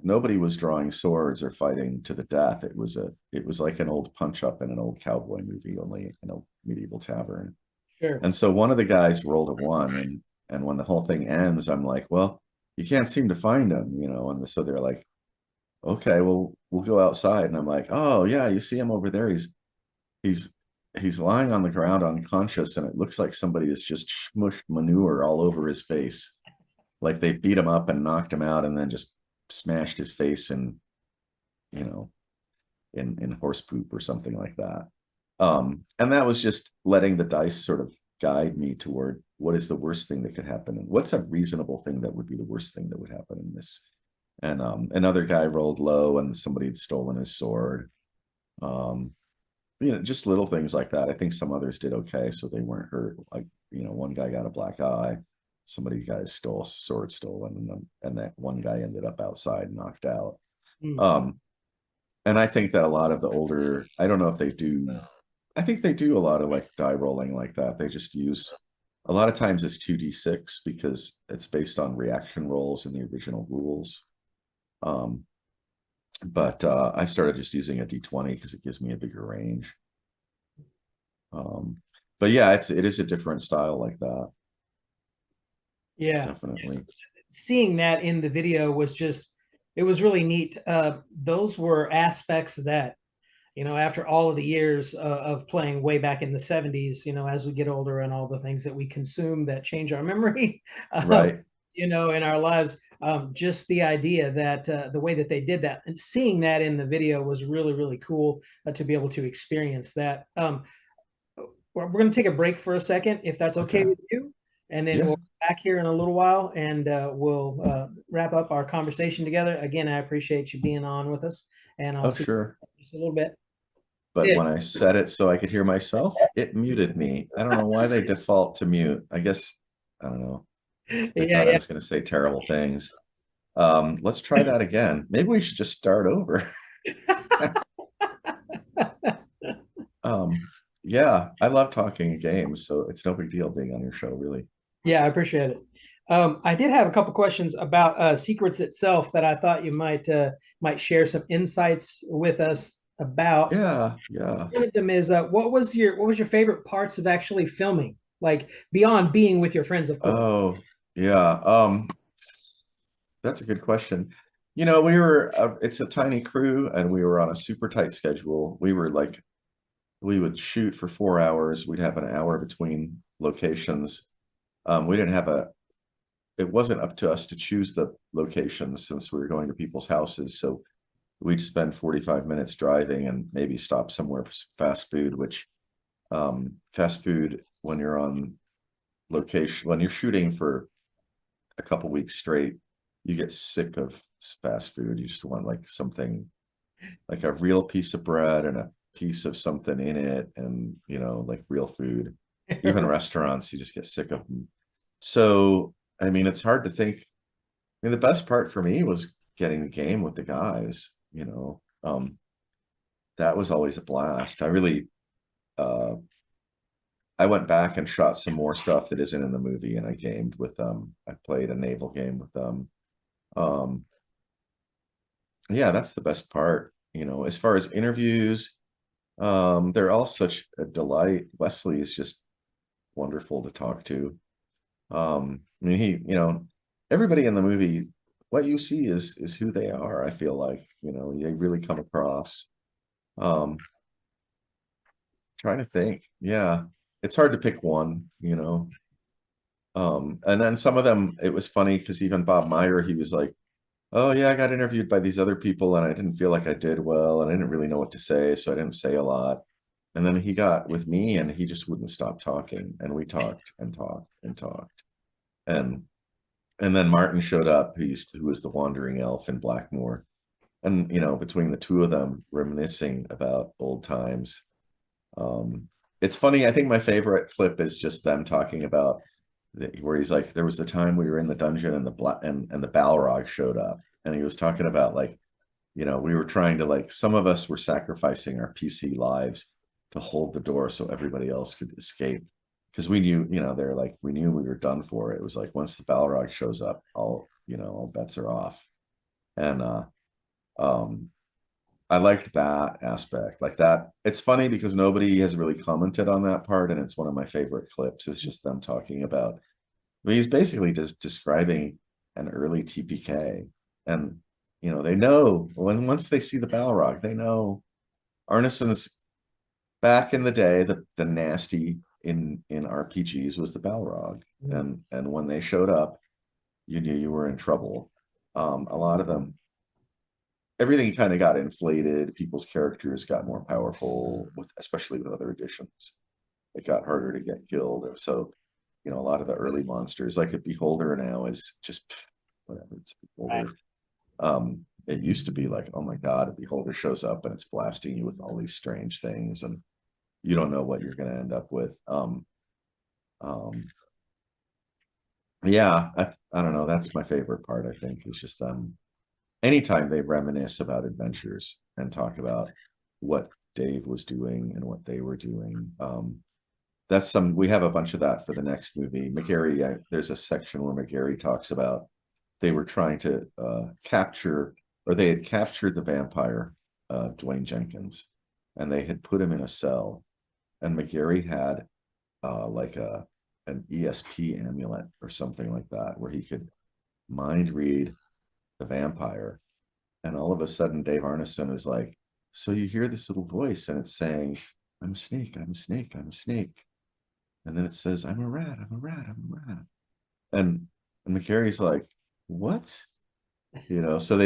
nobody was drawing swords or fighting to the death. It was like an old punch up in an old cowboy movie, only in a medieval tavern. sure. And so one of the guys rolled a 1, and when the whole thing ends, I'm like, well, you can't seem to find him. And so they're like, okay, well, we'll go outside. And I'm like, oh yeah, you see him over there. He's he's lying on the ground unconscious, and it looks like somebody has just smushed manure all over his face. Like they beat him up and knocked him out and then just smashed his face you know, in horse poop or something like that. And that was just letting the dice sort of guide me toward what is the worst thing that could happen and what's a reasonable thing that would be the worst thing that would happen in this. And another guy rolled low and somebody had stolen his sword. Um, just little things like that. I think some others did okay, so they weren't hurt. Like, one guy got a black eye, somebody got his sword stolen, and that one guy ended up outside knocked out. Hmm. Um, and I think that a lot of the older, I don't know if they do, I think they do a lot of like die rolling like that. They just use a lot of times it's 2d6 because it's based on reaction rolls in the original rules. Um, but I started just using a d20 because it gives me a bigger range. Um, but yeah, it is a different style like that, Yeah. definitely. Seeing that in the video was just, it was really neat. Those were aspects that, after all of the years of playing way back in the 70s, as we get older and all the things that we consume that change our memory, Right. in our lives, just the idea that the way that they did that and seeing that in the video was really, really cool to be able to experience that. We're going to take a break for a second, if that's okay Okay. with you. And then Yeah. we'll be back here in a little while and we'll wrap up our conversation together. Again, I appreciate you being on with us, and I'll Oh, see sure. you in just a little bit. But Yeah. when I said it so I could hear myself, it muted me. I don't know why they default to mute. I guess, I don't know. They Yeah, thought I yeah. was going to say terrible things. Let's try that again. Maybe we should just start over. Um, yeah, I love talking games, so it's no big deal being on your show, really. Yeah, I appreciate it. I did have a couple questions about Secrets itself that I thought you might share some insights with us about. Yeah, yeah. One of them is what was your favorite parts of actually filming? Like beyond being with your friends, of course. Oh, yeah. That's a good question. It's a tiny crew, and we were on a super tight schedule. We would shoot for 4 hours. We'd have an hour between locations. We didn't have it wasn't up to us to choose the locations since we were going to people's houses. So we'd spend 45 minutes driving and maybe stop somewhere for fast food, which fast food, when you're on location, when you're shooting for a couple weeks straight, you get sick of fast food. You just want like something like a real piece of bread and a piece of something in it, and like real food. Even restaurants, you just get sick of them. So, I mean, it's hard to think. I mean, the best part for me was getting the game with the guys, you know. That was always a blast. Uh I went back and shot some more stuff that isn't in the movie, and I gamed with them. I played a naval game with them. Um, yeah, that's the best part. You know, as far as interviews, they're all such a delight. Wesley is just wonderful to talk to. I mean, everybody in the movie, what you see is who they are. I feel like, they really come across. Um, Trying to think. Yeah, it's hard to pick one. And then some of them, it was funny because even Bob Meyer, he was like, "Oh yeah, I got interviewed by these other people, and I didn't feel like I did well, and I didn't really know what to say, so I didn't say a lot." And then he got with me, and he just wouldn't stop talking, and we talked and talked and talked, and and then Martin showed up, who was the wandering elf in Blackmore, and between the two of them reminiscing about old times. It's funny. I think my favorite clip is just them talking about where he's like, there was the time we were in the dungeon and the Balrog showed up, and he was talking about like, we were trying to like, some of us were sacrificing our PC lives to hold the door so everybody else could escape because we knew, they're like, we knew we were done for. It was like once the Balrog shows up, all bets are off. And um I liked that aspect. Like that. It's funny because nobody has really commented on that part, and it's one of my favorite clips. It's just them talking about. I mean, he's basically just describing an early TPK, and they know once they see the Balrog, they know Arneson's back in the day. The nasty in RPGs was the Balrog, and when they showed up, you knew you were in trouble. A lot of them, everything kind of got inflated. People's characters got more powerful, especially with other editions. It got harder to get killed, and so a lot of the early monsters, like a Beholder, now is just whatever. It's a Right. Beholder. It used to be like, oh my god, a Beholder shows up and it's blasting you with all these strange things, and you don't know what you're going to end up with. Um, yeah, I don't know. That's my favorite part. I think is just anytime they reminisce about adventures and talk about what Dave was doing and what they were doing. We have a bunch of that for the next movie. McGarry, there's a section where McGarry talks about they were trying to capture, or they had captured the vampire, Dwayne Jenkins, and they had put him in a cell. And McGarry had like an ESP amulet or something like that, where he could mind read the vampire. And all of a sudden, Dave Arneson is like, "So you hear this little voice, and it's saying, 'I'm a snake, I'm a snake, I'm a snake.' And then it says, 'I'm a rat, I'm a rat, I'm a rat.'" And McCary's like, "What?" So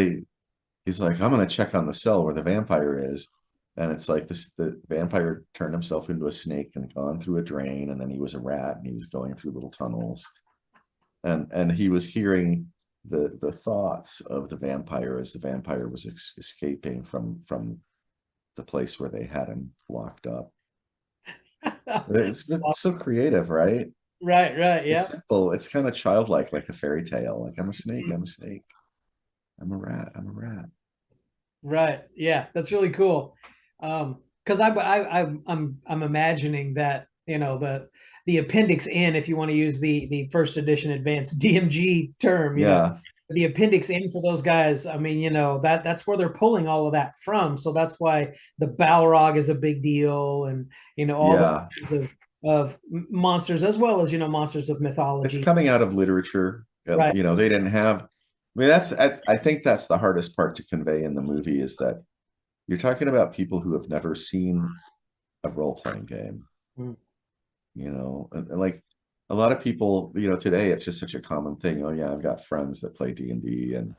he's like, "I'm gonna check on the cell where the vampire is." And it's like the vampire turned himself into a snake and gone through a drain, and then he was a rat and he was going through little tunnels. And he was hearing the thoughts of the vampire as the vampire was escaping from the place where they had him locked up. It's so creative, right? Right, right, It's yeah. simple. It's kind of childlike, like a fairy tale. Like, I'm a snake, I'm a snake. I'm a rat, I'm a rat. Right. Yeah, that's really cool. Because I'm imagining that the appendix N, if you want to use the first edition advanced DMG term, Yeah, the appendix N for those guys. I mean, that's where they're pulling all of that from. So that's why the Balrog is a big deal, and all the yeah. kinds of monsters as well as monsters of It's mythology. coming out of literature. Right. They didn't have. I mean, I think that's the hardest part to convey in the movie is that you're talking about people who have never seen a role-playing game. Mm. And like a lot of people, today it's just such a common thing. Oh yeah, I've got friends that play D&D, and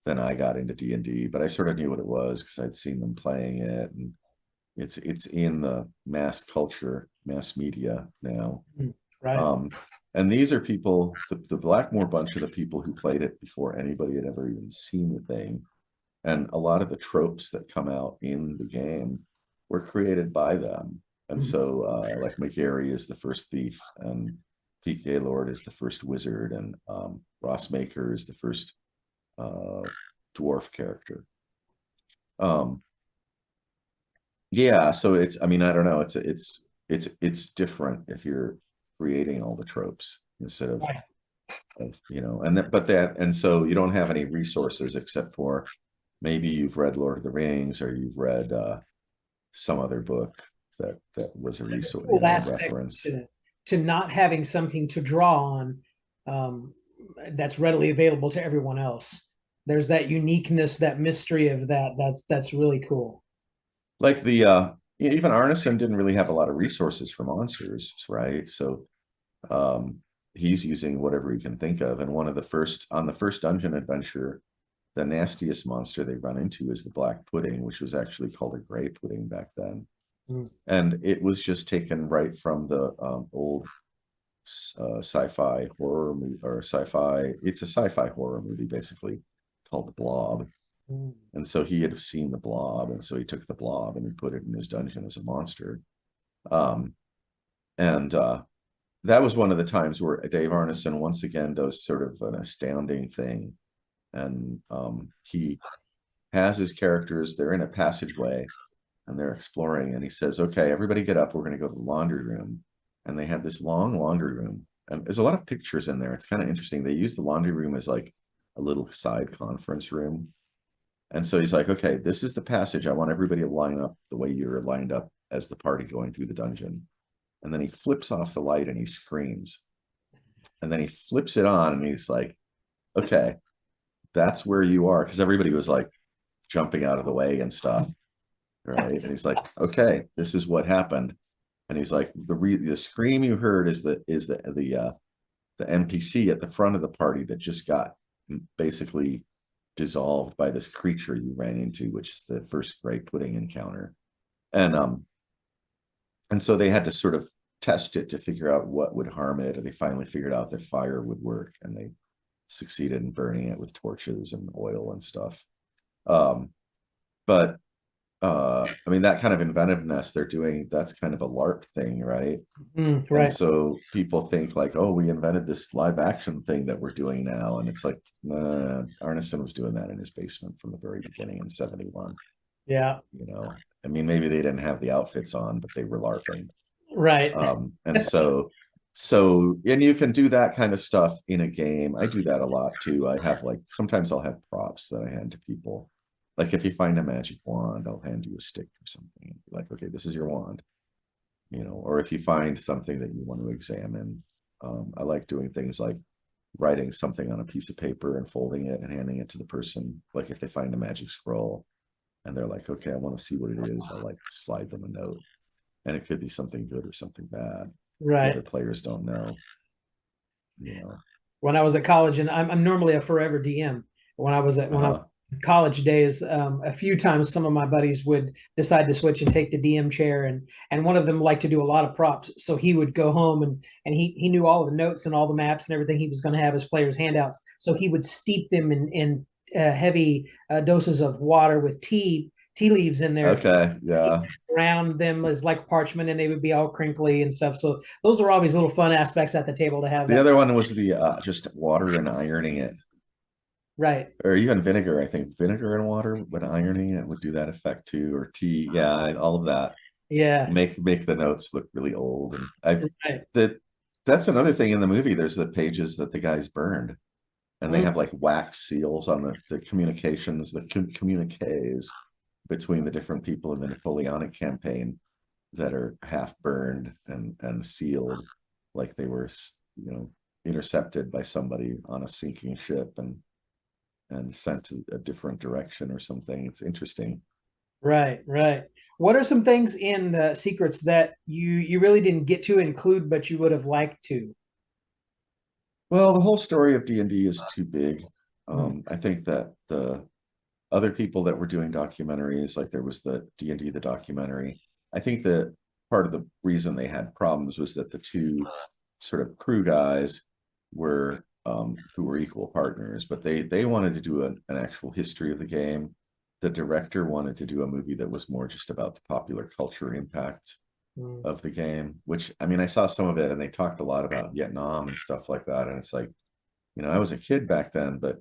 then I got into D&D, but I sort of knew what it was because I'd seen them playing it, and it's in the mass culture, mass media now. Mm. Right. And these are people, the Blackmore bunch of the people who played it before anybody had ever even seen the thing. And a lot of the tropes that come out in the game were created by them. And Mhm. so, like McGarry is the first thief, and Pete Gaylord is the first wizard, and Ross Maker is the first dwarf character. Yeah, so it's, I mean, I don't know, it's different if you're creating all the tropes instead of you know, and that, but that, and so you don't have any resources except for maybe you've read Lord of the Rings, or you've read some other book that was a resource, you Cool know, aspect reference. to not having something to draw on, that's readily available to everyone else. There's that uniqueness, that mystery of that. That's really cool. Like the even Arneson didn't really have a lot of resources for monsters, right? So he's using whatever he can think of. And one of the first, on the first dungeon adventure, the nastiest monster they run into is the black pudding, which was actually called a gray pudding back then. And it was just taken right from the old sci-fi horror movie, or sci-fi, it's a sci-fi horror movie basically, called The Blob. And so he had seen the Blob, and so he took the Blob and he put it in his dungeon as a monster. And that was one of the times where Dave Arneson once again does sort of an astounding thing. And he has his characters, they're in a passageway and they're exploring, and he says, okay, everybody get up, we're going to go to the laundry room. And they had this long laundry room, and there's a lot of pictures in there. It's kind of interesting. They use the laundry room as like a little side conference room. And so he's like, okay, this is the passage. I want everybody to line up the way you're lined up as the party going through the dungeon. And then he flips off the light and he screams. And then he flips it on and he's like, okay, that's where you are. Because everybody was like jumping out of the way and stuff. Right. And he's like, okay, this is what happened. And he's like, the scream you heard is the NPC at the front of the party that just got basically dissolved by this creature you ran into, which is the first gray pudding encounter. And so they had to sort of test it to figure out what would harm it, and they finally figured out that fire would work, and they succeeded in burning it with torches and oil and stuff. But I mean, that kind of inventiveness they're doing, that's kind of a LARP thing, right? Right. And so people think like, oh, we invented this live action thing that we're doing now. And it's like, Arneson was doing that in his basement from the very beginning in 71. Yeah. You know, I mean, maybe they didn't have the outfits on, but they were LARPing. Right. And so, and you can do that kind of stuff in a game. I do that a lot too. I have like, sometimes I'll have props that I hand to people. Like if you find a magic wand, I'll hand you a stick or something. Like, okay, this is your wand. You know, or if you find something that you want to examine, I like doing things like writing something on a piece of paper and folding it and handing it to the person. Like if they find a magic scroll and they're like, okay, I want to see what it is, I'll like slide them a note. And it could be something good or something bad. Right. The other players don't know. You know. When I was at college, and I'm normally a forever DM. When I was at college days, a few times some of my buddies would decide to switch and take the DM chair, and one of them liked to do a lot of props, so he would go home and he knew all the notes and all the maps and everything he was going to have as players handouts, so he would steep them in heavy doses of water with tea leaves in there. Okay, yeah. Around them as like parchment, and they would be all crinkly and stuff. So those are always little fun aspects at the table to have. The other one was the just water and ironing it. Right. Or even vinegar. I think vinegar and water when ironing it would do that effect too, or tea. Yeah, all of that. Yeah. Make the notes look really old. And that's another thing in the movie. There's the pages that the guys burned, and they have like wax seals on the communications, the communiques between the different people in the Napoleonic campaign that are half burned and sealed, like they were, you know, intercepted by somebody on a sinking ship and sent to a different direction or something. It's interesting. Right. What are some things in the secrets that you really didn't get to include, but you would have liked to? Well, the whole story of D&D is too big. I think that the other people that were doing documentaries, like there was the D&D, the documentary, I think that part of the reason they had problems was that the two sort of crew guys were who were equal partners, but they wanted to do an actual history of the game. The director wanted to do a movie that was more just about the popular culture impact Mm. of the game, which I mean, I saw some of it and they talked a lot about Vietnam and stuff like that. And it's like, I was a kid back then, but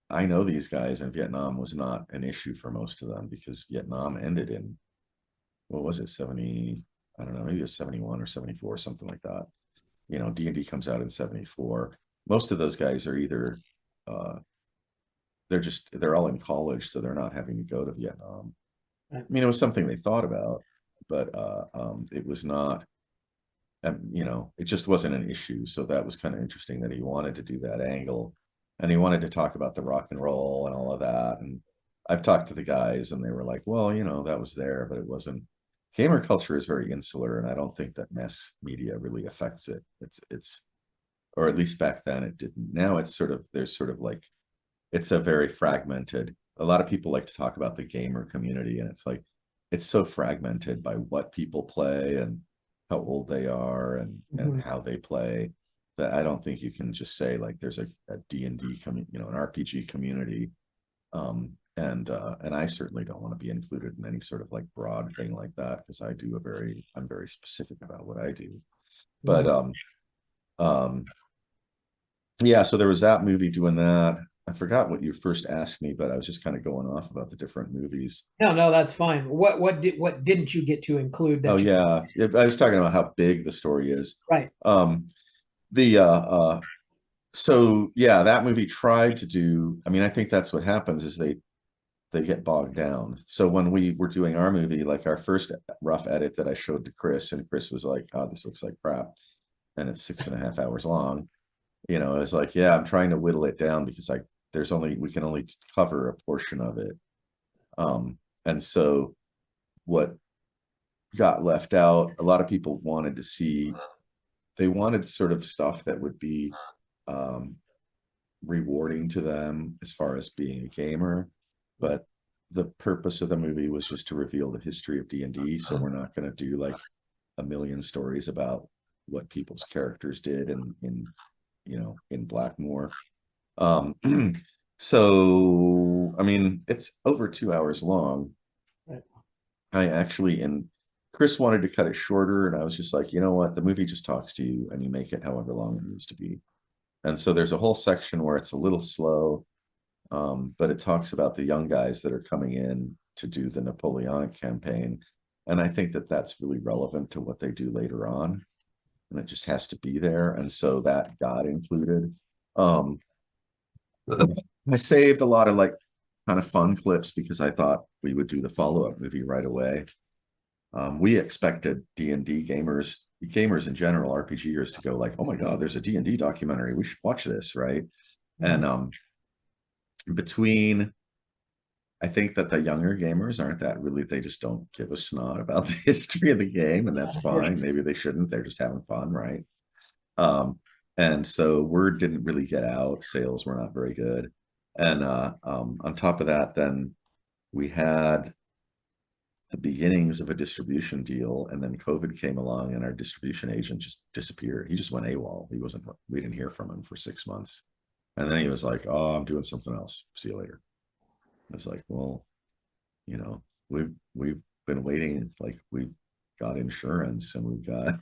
I know these guys, and Vietnam was not an issue for most of them because Vietnam ended in, what was it, 70, I don't know, maybe it was 71 or 74, something like that. D&D comes out in 74. Most of those guys are either uh they're all in college, so they're not having to go to Vietnam. Right. I mean, it was something they thought about, but it was not, it just wasn't an issue. So that was kind of interesting that he wanted to do that angle, and he wanted to talk about the rock and roll and all of that. And I've talked to the guys, and they were like, "Well, that was there, but it wasn't." Gamer culture is very insular, and I don't think that mass media really affects it. It's or at least back then it didn't. Now it's sort of there's sort of like it's a very fragmented. A lot of people like to talk about the gamer community, and it's like it's so fragmented by what people play and how old they are and Mhm. how they play, that I don't think you can just say like there's a D&D an RPG community. And I certainly don't want to be included in any sort of like broad thing like that, because I'm very specific about what I do. But Mhm. um yeah, so there was that movie doing that. I forgot what you first asked me, but I was just kind of going off about the different movies. No, no, that's fine. What didn't you get to include Oh that you yeah, I was talking about how big the story is. right? Um, the so yeah, that movie tried to do. I mean, I think that's what happens is they get bogged down. So when we were doing our movie, like our first rough edit that I showed to Chris, and Chris was like, "Oh, this looks like crap," and it's 6.5 hours long. It was like, yeah, I'm trying to whittle it down because we can only cover a portion of it. And so what got left out, a lot of people wanted to see, they wanted sort of stuff that would be um, rewarding to them as far as being a gamer, but the purpose of the movie was just to reveal the history of D&D. So we're not going to do like a million stories about what people's characters did in Blackmore. Um, so I mean, it's over 2 hours long. Right. I actually, and Chris wanted to cut it shorter, and I was just like, you know what, the movie just talks to you, and you make it however long it needs to be. And so there's a whole section where it's a little slow, but it talks about the young guys that are coming in to do the Napoleonic campaign, and I think that that's really relevant to what they do later on, and it just has to be there, and so that got included. Um, I saved a lot of like kind of fun clips because I thought we would do the follow-up movie right away. We expected D&D gamers in general, RPGers, to go like, "Oh my God, there's a D&D documentary. We should watch this," right? And Mhm. between, I think that the younger gamers aren't that really, they just don't give a snot about the history of the game, and that's Yeah. fine. Maybe they shouldn't. They're just having fun, right? Um, and so word didn't really get out. Sales were not very good. And on top of that, then we had the beginnings of a distribution deal, and then COVID came along, and our distribution agent just disappeared. He just went AWOL. We didn't hear from him for 6 months. And then he was like, "Oh, I'm doing something else. See you later." I was like, "Well, you know, we've been waiting, like we've got insurance and we've got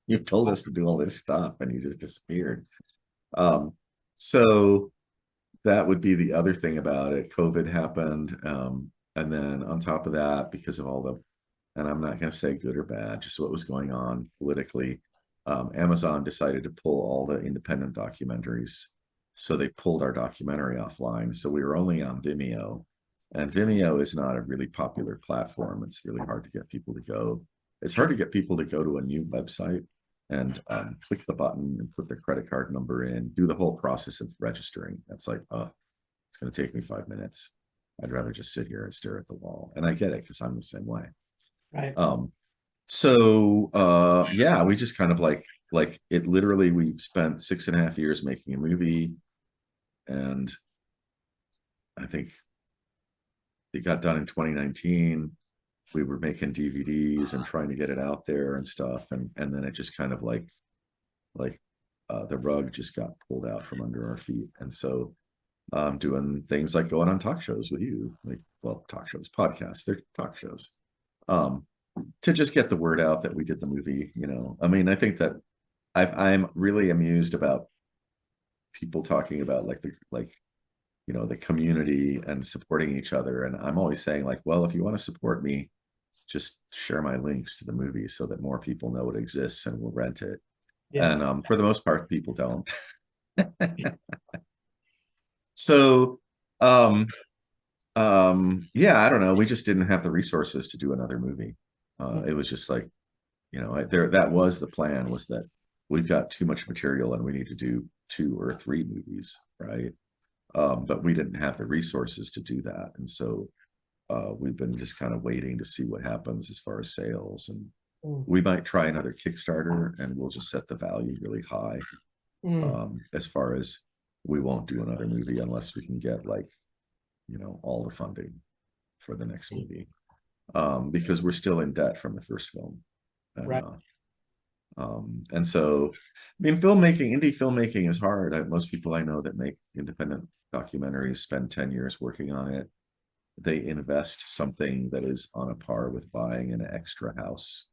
you told us to do all this stuff and you just disappeared." Um, so that would be the other thing about it. COVID happened. And then on top of that, because of all the, and I'm not going to say good or bad, just what was going on politically, Amazon decided to pull all the independent documentaries. So they pulled our documentary offline. So we were only on Vimeo. And Vimeo is not a really popular platform. It's really hard to get people to go. It's hard to get people to go to a new website and click the button and put their credit card number in, do the whole process of registering. That's like, it's going to take me 5 minutes. I'd rather just sit here and stare at the wall. And I get it because I'm the same way. Right. Um, yeah, we just kind of like it literally, we spent 6.5 years making a movie, and I think it got done in 2019. We were making DVDs and trying to get it out there and stuff, and then it just kind of like the rug just got pulled out from under our feet. And so doing things like going on talk shows with you, like, well, talk shows, podcasts, they're talk shows. to just get the word out that we did the movie. You know, I mean, I think that I'm really amused about people talking about like you know, the community and supporting each other. And I'm always saying like, well, if you want to support me, just share my links to the movie so that more people know it exists and will rent it. Yeah. And for the most part, people don't. So yeah, I don't know. We just didn't have the resources to do another movie. It was just like, you know, that was the plan, was that we've got too much material and we need to do 2 or 3 movies, right? But we didn't have the resources to do that. And so we've been just kind of waiting to see what happens as far as sales. And we might try another Kickstarter and we'll just set the value really high. As far as we won't do another movie unless we can get like, you know, all the funding for the next movie. Because we're still in debt from the first film. And, Right. And so, I mean, indie filmmaking is hard. Most people I know that make independent documentaries spend 10 years working on it. They invest something that is on a par with buying an extra house,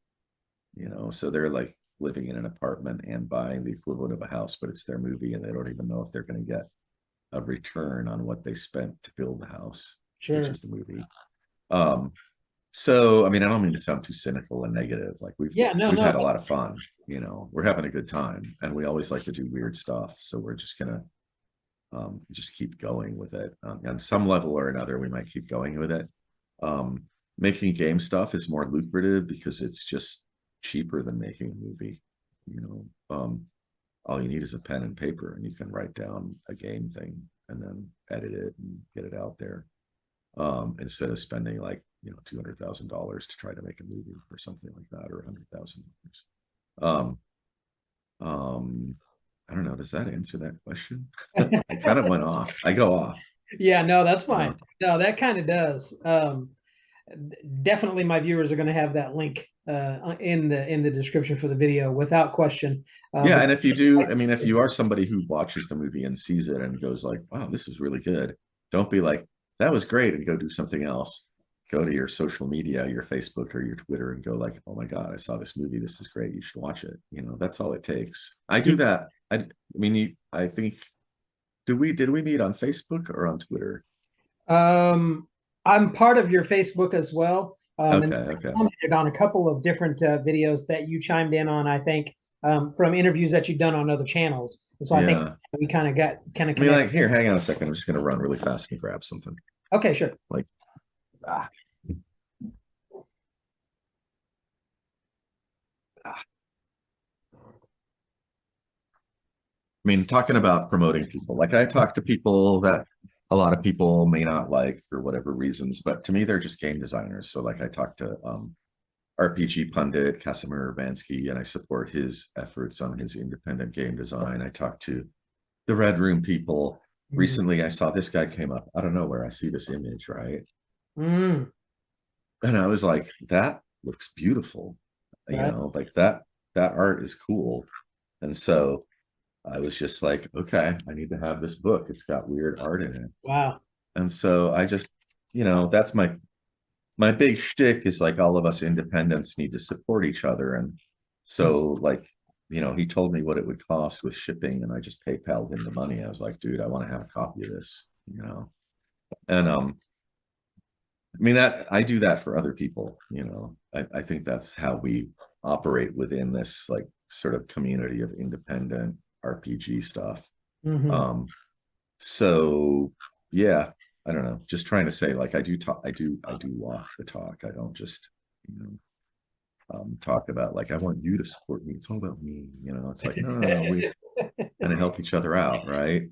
you know, so they're like living in an apartment and buying the equivalent of a house, but it's their movie and they don't even know if they're going to get a return on what they spent to build the house, which is the movie. So, I mean, I don't mean to sound too cynical and negative. Like we've had a lot of fun, you know, we're having a good time and we always like to do weird stuff. So we're just going to just keep going with it. On some level or another, we might keep going with it. Making game stuff is more lucrative because it's just cheaper than making a movie. You know, all you need is a pen and paper and you can write down a game thing and then edit it and get it out there. Instead of spending like, you know, $200,000 to try to make a movie or something like that, or $100,000. I don't know. Does that answer that question? I kind of went off. I go off. Yeah, no, that's fine. No, that kind of does. Definitely my viewers are going to have that link in the description for the video without question. Yeah, and if you do, I mean, if you are somebody who watches the movie and sees it and goes like, wow, this was really good, don't be like, that was great, and go do something else. Go to your social media, your Facebook or your Twitter, and go like, oh my God, I saw this movie, this is great, you should watch it. You know, that's all it takes. I do that. I mean, I think, did we meet on Facebook or on Twitter? I'm part of your Facebook as well. Okay. I commented on a couple of different videos that you chimed in on, I think, from interviews that you've done on other channels. And so I think we kind of connected. I mean, like, here, hang on a second. I'm just going to run really fast and grab something. Okay, sure. Like, I mean, talking about promoting people, like I talk to people that a lot of people may not like for whatever reasons, but to me, they're just game designers. So like I talk to RPG pundit Casimir Urbanski, and I support his efforts on his independent game design. I talk to the Red Room people. Recently, I saw this guy came up. I don't know where I see this image, right? And I was like, that looks beautiful. You know, like that art is cool. And so I was just like, okay, I need to have this book. It's got weird art in it. Wow. And so I just, you know, that's my big shtick is like all of us independents need to support each other. And so like, you know, he told me what it would cost with shipping and I just PayPal'd him the money. I was like, dude, I want to have a copy of this, you know? And I mean, that I do that for other people, you know. I think that's how we operate within this like sort of community of independent RPG stuff. So yeah, I don't know, just trying to say like I do walk the talk. I don't just, you know, talk about like I want you to support me. It's all about me, you know. It's like no, we kind of help each other out, right?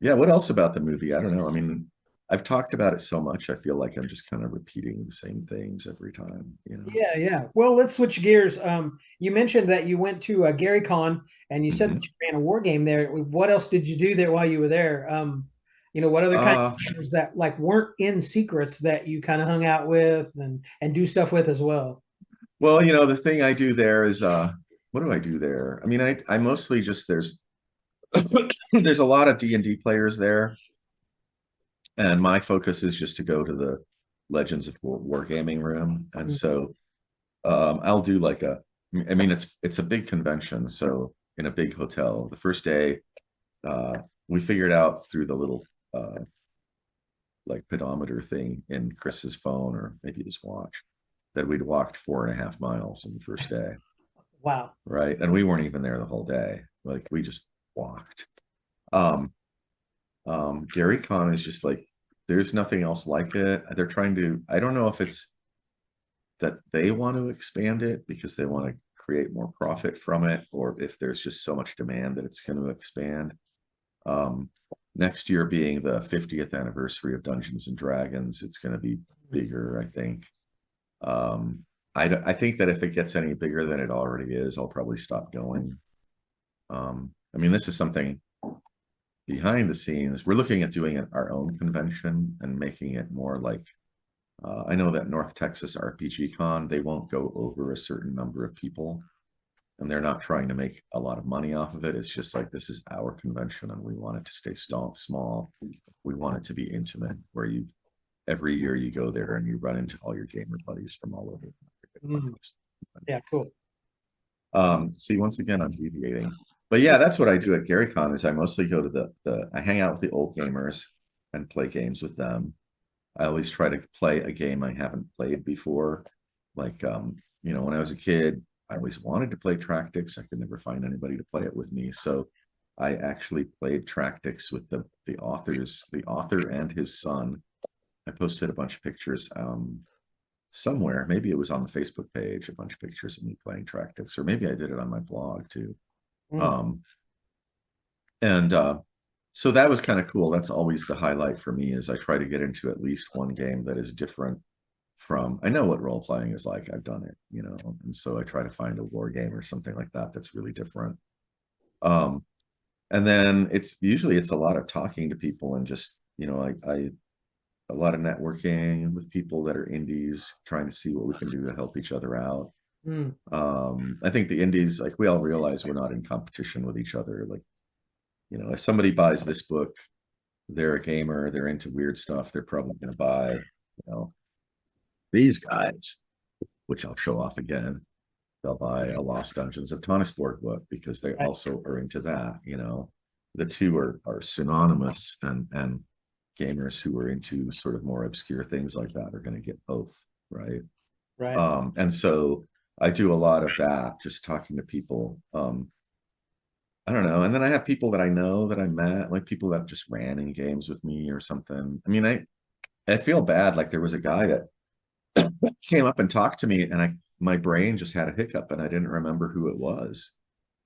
Yeah, what else about the movie? I don't know. I mean, I've talked about it so much, I feel like I'm just kind of repeating the same things every time, you know. Yeah. Well, let's switch gears. You mentioned that you went to Gary Con and you said that you ran a war game there. What else did you do there while you were there? You know, what other kind of games that like weren't in secrets that you kind of hung out with and do stuff with as well? Well, you know, the thing I do there is what do I do there? I mean, I mostly just there's a lot of D&D players there. And my focus is just to go to the Legends of Wargaming room, and Mm. so I'll do like a. I mean, it's a big convention, so in a big hotel. The first day, we figured out through the little like pedometer thing in Chris's phone or maybe his watch that we'd walked 4.5 miles in the first day. Wow. Right. And we weren't even there the whole day. Like we just walked. Um, Gary Con is just like, there's nothing else like it. They're trying to, I don't know if it's that they want to expand it because they want to create more profit from it, or if there's just so much demand that it's going to expand. Next year being the 50th anniversary of Dungeons and Dragons, it's going to be bigger, I think. I think that if it gets any bigger than it already is, I'll probably stop going. I mean, this is something behind the scenes. We're looking at doing our own convention and making it more like, I know that North Texas RPG Con, they won't go over a certain number of people, and they're not trying to make a lot of money off of it. It's just like, this is our convention and we want it to stay small. We want it to be intimate, where you every year you go there and you run into all your gamer buddies from all over. Yeah, cool. See, once again, I'm deviating, but yeah, that's what I do at GaryCon. Is I mostly go to I hang out with the old gamers and play games with them. I always try to play a game I haven't played before. Like, you know, when I was a kid, I always wanted to play Tractics. I could never find anybody to play it with me, so I actually played Tractics with the author and his son. I posted a bunch of pictures somewhere. Maybe it was on the Facebook page, a bunch of pictures of me playing Tractics, or maybe I did it on my blog too. And so that was kind of cool. That's always the highlight for me, is I try to get into at least one game that is different from, I know what role playing is like, I've done it, you know, and so I try to find a war game or something like that that's really different. And then it's usually a lot of talking to people and just, you know, I a lot of networking with people that are indies, trying to see what we can do to help each other out. I think the indies, like, we all realize we're not in competition with each other. Like, you know, if somebody buys this book, they're a gamer, they're into weird stuff, they're probably going to buy, you know, these guys, which I'll show off again. They'll buy a Lost Dungeons of Tonisborg book because they also are into that. You know, the two are synonymous, and gamers who are into sort of more obscure things like that are going to get both, right? And so I do a lot of that, just talking to people. I don't know. And then I have people that I know that I met, like people that just ran in games with me or something. I mean, I feel bad. Like, there was a guy that came up and talked to me, and my brain just had a hiccup and I didn't remember who it was,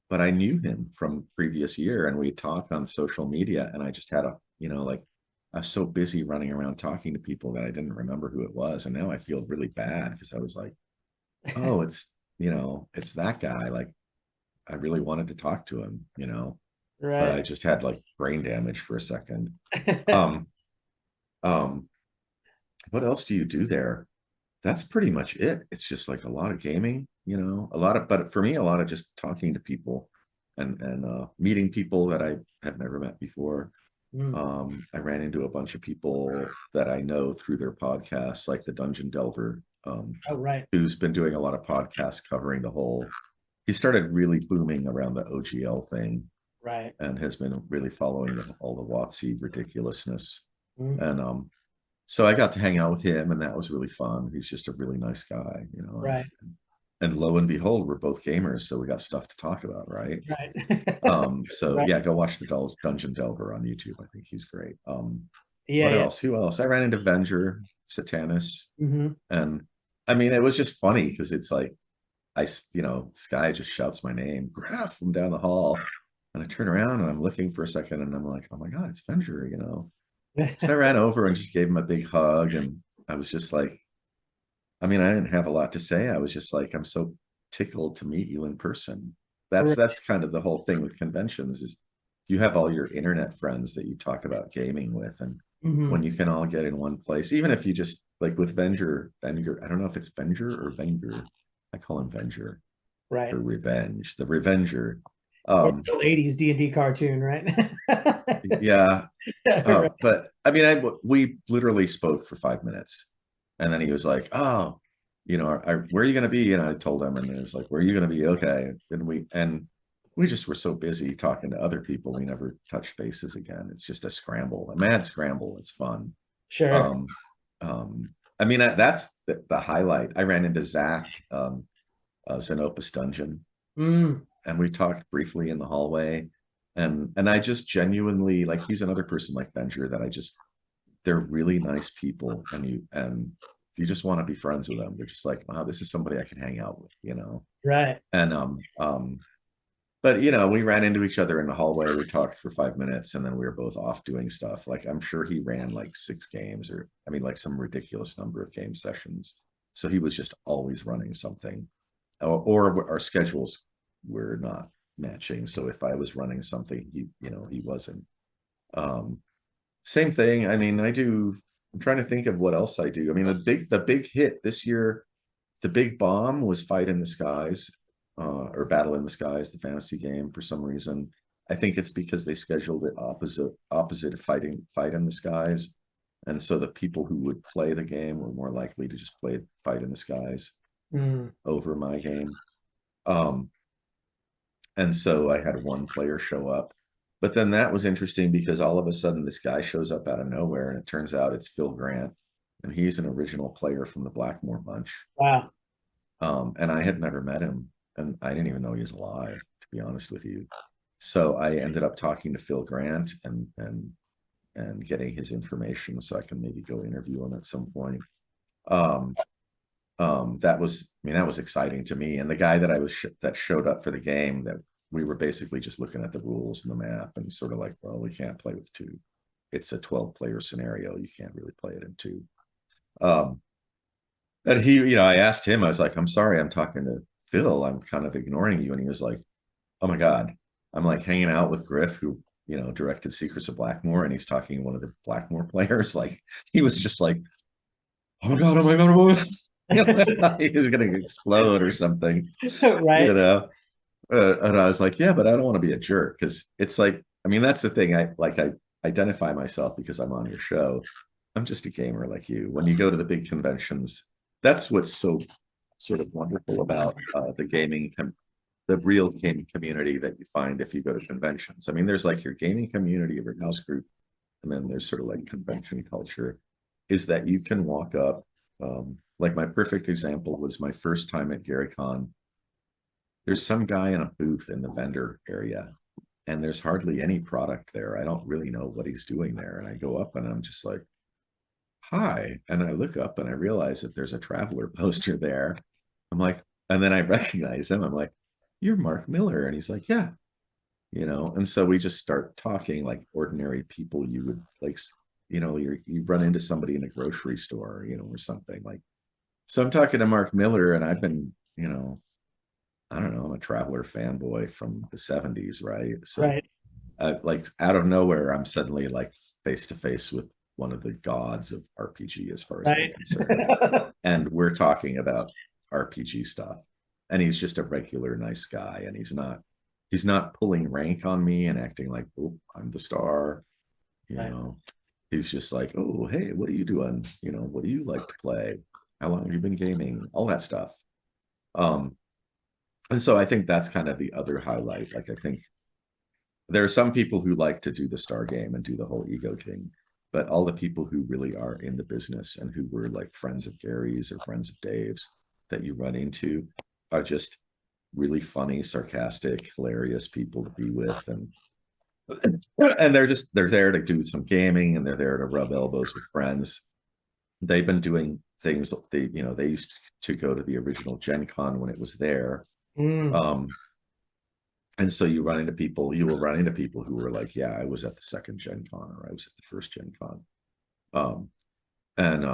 but I knew him from previous year, and we talked on social media, and I just had you know, like, I was so busy running around talking to people that I didn't remember who it was. And now I feel really bad because I was like, oh, it's, you know, it's that guy. Like, I really wanted to talk to him, you know, but I just had like brain damage for a second. What else do you do there? That's pretty much it. It's just like a lot of gaming, you know, but for me, a lot of just talking to people and meeting people that I have never met before. I ran into a bunch of people that I know through their podcasts, like the Dungeon Delver, who's been doing a lot of podcasts covering the whole. He started really booming around the OGL thing, and has been really following all the WotC ridiculousness. And so I got to hang out with him, and that was really fun. He's just a really nice guy, you know. And lo and behold, we're both gamers, so we got stuff to talk about, right? So yeah, go watch the Dungeon Delver on YouTube. I think he's great. What else? Who else? I ran into Venger, Satanus, and I mean, it was just funny because it's like, you know, this guy just shouts my name, Griff, from down the hall, and I turn around and I'm looking for a second, and I'm like, oh my god, it's Venger, you know. So I ran over and just gave him a big hug, and I was just like, I mean, I didn't have a lot to say. I was just like, I'm so tickled to meet you in person. That's kind of the whole thing with conventions, is you have all your internet friends that you talk about gaming with, and when you can all get in one place, even if you just, like with Venger, I don't know if it's Venger or Venger. I call him Venger. For revenge, the Revenger. 80s D&D cartoon, right? Yeah. But I mean, we literally spoke for 5 minutes. And then he was like, oh, where are you going to be? And I told him, and it was like, where are you going to be? Okay. And we just were so busy talking to other people. We never touched bases again. It's just a scramble, a mad scramble. It's fun. Sure. Um, I mean, that's the highlight. I ran into Zach, Xenopus Dungeon, Mm, and we talked briefly in the hallway. And I just genuinely, like, he's another person like Venger that they're really nice people, and you just want to be friends with them. They're just like, wow, this is somebody I can hang out with. right. And but we ran into each other in the hallway. We talked for 5 minutes, and then we were both off doing stuff. Like, I'm sure he ran like 6 games, or I mean, like some ridiculous number of game sessions. So he was just always running something, or our schedules were not matching. So if I was running something, he wasn't. Um, Same thing. I mean, I'm trying to think of what else I do. I mean, the big hit this year, the big bomb was Fight in the Skies, or Battle in the Skies, the fantasy game. For some reason, I think it's because they scheduled it opposite of Fight in the Skies, and so the people who would play the game were more likely to just play Fight in the Skies Mm, over my game. Um, and so I had one player show up. But then that was interesting because all of a sudden this guy shows up out of nowhere, and it turns out it's Phil Grant, and he's an original player from the Blackmore Bunch. wow. And I had never met him, and I didn't even know he was alive, to be honest with you. So I ended up talking to Phil Grant and getting his information so I can maybe go interview him at some point. Um, that was exciting to me. And the guy that showed up for the game, that we were basically just looking at the rules and the map and sort of like, well, we can't play with two. It's a 12-player scenario. You can't really play it in two. Um, and I asked him, I was like, I'm sorry, I'm talking to Phil. I'm kind of ignoring you. And he was like, oh my God, I'm like hanging out with Griff, who, directed Secrets of Blackmore, and he's talking to one of the Blackmore players. Like, he was just like, oh my God, oh my God, oh my God. He was going to explode or something, you Right. know? And I was like, yeah, but I don't want to be a jerk, because it's like, I mean, that's the thing. I identify myself because I'm on your show. I'm just a gamer like you. When you go to the big conventions, that's what's so sort of wonderful about the real gaming community that you find if you go to conventions. I mean, there's like your gaming community of your house group, and then there's sort of like convention culture, is that you can walk up. Like, my perfect example was my first time at GaryCon. There's some guy in a booth in the vendor area, and there's hardly any product there. I don't really know what he's doing there. And I go up and I'm just like, hi. And I look up and I realize that there's a Traveler poster there. I'm like, and then I recognize him. I'm like, you're Mark Miller. And he's like, yeah. And so we just start talking like ordinary people you would like, you run into somebody in a grocery store, or something like. So I'm talking to Mark Miller, and I've been, I don't know, I'm a Traveler fanboy from the 70s, right? So, Right. like, out of nowhere, I'm suddenly like face to face with one of the gods of RPG, as far as I'm Right. concerned. And we're talking about RPG stuff. And he's just a regular nice guy. And he's not pulling rank on me and acting like, oh, I'm the star. You Right. know, he's just like, oh, hey, what are you doing? What do you like to play? How long have you been gaming? All that stuff. Um, and so I think that's kind of the other highlight. Like, I think there are some people who like to do the star game and do the whole ego thing, but all the people who really are in the business and who were like friends of Gary's or friends of Dave's that you run into are just really funny, sarcastic, hilarious people to be with. And they're there to do some gaming, and they're there to rub elbows with friends. They've been doing things. They used to go to the original Gen Con when it was there. Mm, Um, and so you will run into people who were like, yeah, I was at the second Gen Con, or I was at the first Gen Con. Um, and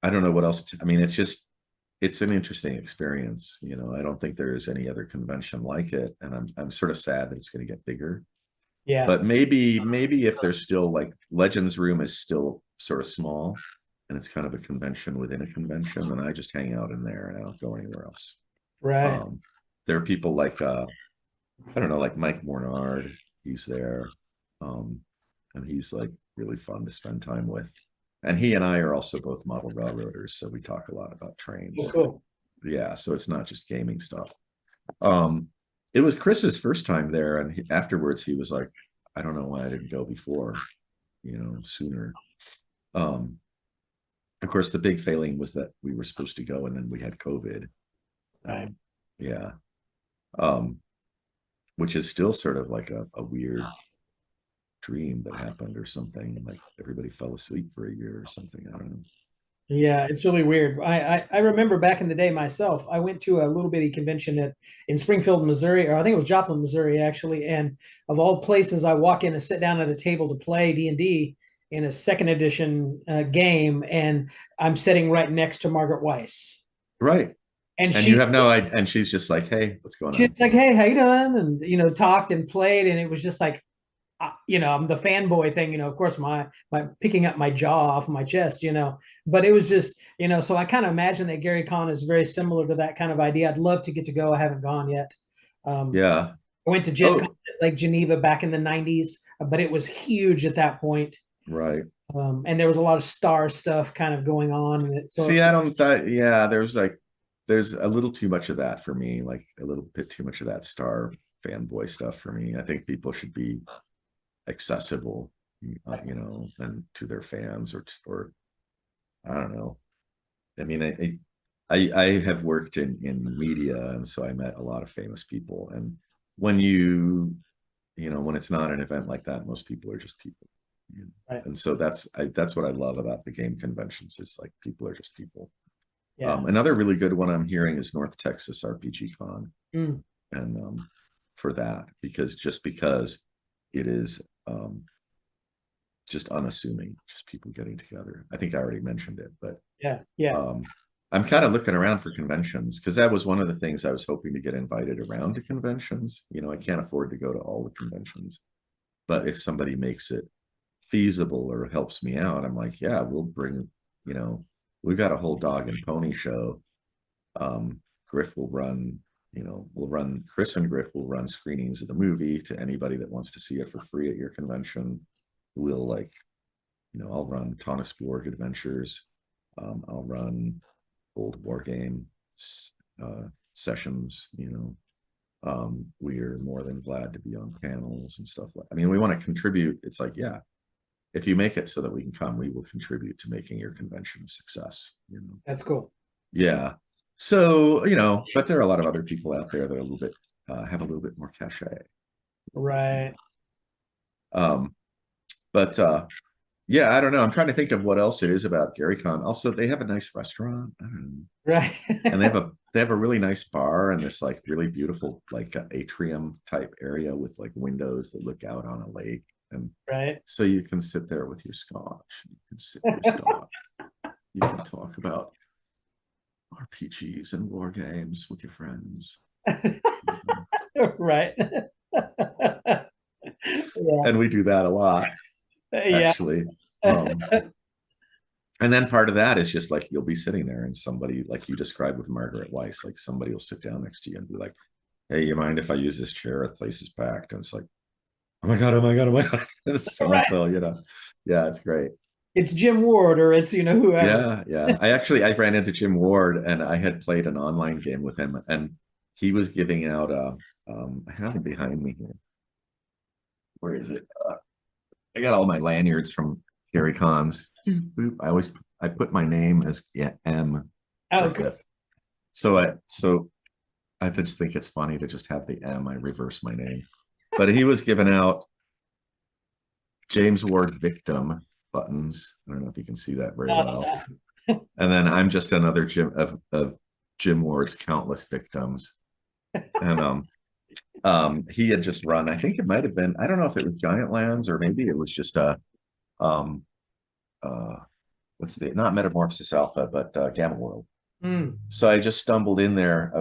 I don't know what else. I mean, it's an interesting experience. I don't think there is any other convention like it. And I'm sort of sad that it's going to get bigger. yeah. But maybe if there's still, like, Legends Room is still sort of small, and it's kind of a convention within a convention, and I just hang out in there and I don't go anywhere else. Right. Um, there are people like I don't know, like Mike Mornard. He's there, and he's like really fun to spend time with. And he and I are also both model railroaders, so we talk a lot about Oh, trains. cool. Yeah, so it's not just gaming stuff. Um, it was Chris's first time there, and afterwards he was like, "I don't know why I didn't go before, sooner." Um, of course, the big failing was that we were supposed to go, and then we had COVID. Right. Yeah, um, which is still sort of like a weird dream that happened or something. Like everybody fell asleep for a year or something. I don't know. Yeah, it's really weird. I remember back in the day myself, I went to a little bitty convention in Springfield, Missouri, or I think it was Joplin, Missouri, actually. And of all places, I walk in and sit down at a table to play D&D in a second edition game, and I'm sitting right next to Margaret Weiss. Right. And And you have no idea. And she's just like, "Hey, what's going she's on?" like, "Hey, how you doing?" And talked and played, and it was just like, I'm the fanboy thing, of course, my picking up my jaw off my chest, but it was just, so I kind of imagine that Gary Con is very similar to that kind of idea. I'd love to get to go. I haven't gone yet. Yeah. I went to Gen Con Oh, at Lake Geneva back in the 90s, but it was huge at that point. right. And there was a lot of star stuff kind of going on. And See, I don't that yeah, there's a little too much of that for me, like a little bit too much of that star fanboy stuff for me. I think people should be accessible, and to their fans or I don't know. I mean, I have worked in media, and so I met a lot of famous people. And when when it's not an event like that, most people are just people. right. And so that's what I love about the game conventions. It's like people are just people. Yeah. Another really good one I'm hearing is North Texas RPG Con, Mm. and for that because it is just unassuming, just people getting together. I think I already mentioned it, but Yeah. Yeah. um, I'm kind of looking around for conventions because that was one of the things I was hoping to get invited around to conventions. I can't afford to go to all the conventions, but if somebody makes it feasible or helps me out, I'm like, yeah, we'll bring, we've got a whole dog and pony show. Griff will run, Chris and Griff will run screenings of the movie to anybody that wants to see it for free at your convention. We'll I'll run Tonisborg adventures. I'll run old war game sessions. We're more than glad to be on panels and stuff like. I mean, we want to contribute. It's like, yeah, if you make it so that we can come, we will contribute to making your convention a success. That's cool. Yeah. So but there are a lot of other people out there that are a little bit have a little bit more cachet. Right. Um, but yeah, I don't know. I'm trying to think of what else it is about GaryCon. Also, they have a nice restaurant. I don't know. Right. And they have a really nice bar and this like really beautiful like atrium type area with like windows that look out on a lake. And Right. so you can sit there with your scotch. You can sip your scotch. You can talk about RPGs and war games with your friends. Right. Yeah. And we do that a lot, Yeah. actually. And then part of that is just like you'll be sitting there and somebody, like you described with Margaret Weiss, like somebody will sit down next to you and be like, "Hey, you mind if I use this chair? The place is packed." And it's like, "Oh my God, oh my God, oh my God." So and Right. so, yeah, it's great. It's Jim Ward or it's whoever. Yeah, yeah. I ran into Jim Ward and I had played an online game with him, and he was giving out I have it behind me here. Where is it? I got all my lanyards from Gary Cons. I put my name as M Oh, cool. Griffith. So I just think it's funny to just have the M. I reverse my name. But he was giving out James Ward victim buttons. I don't know if you can see that very Oh, well. that's awesome. And then I'm just another Jim of Jim Ward's countless victims. And he had just run, I think it might have been, I don't know if it was Giant Lands or maybe it was just um not Metamorphosis Alpha, but Gamma World. Mm. So I just stumbled in there.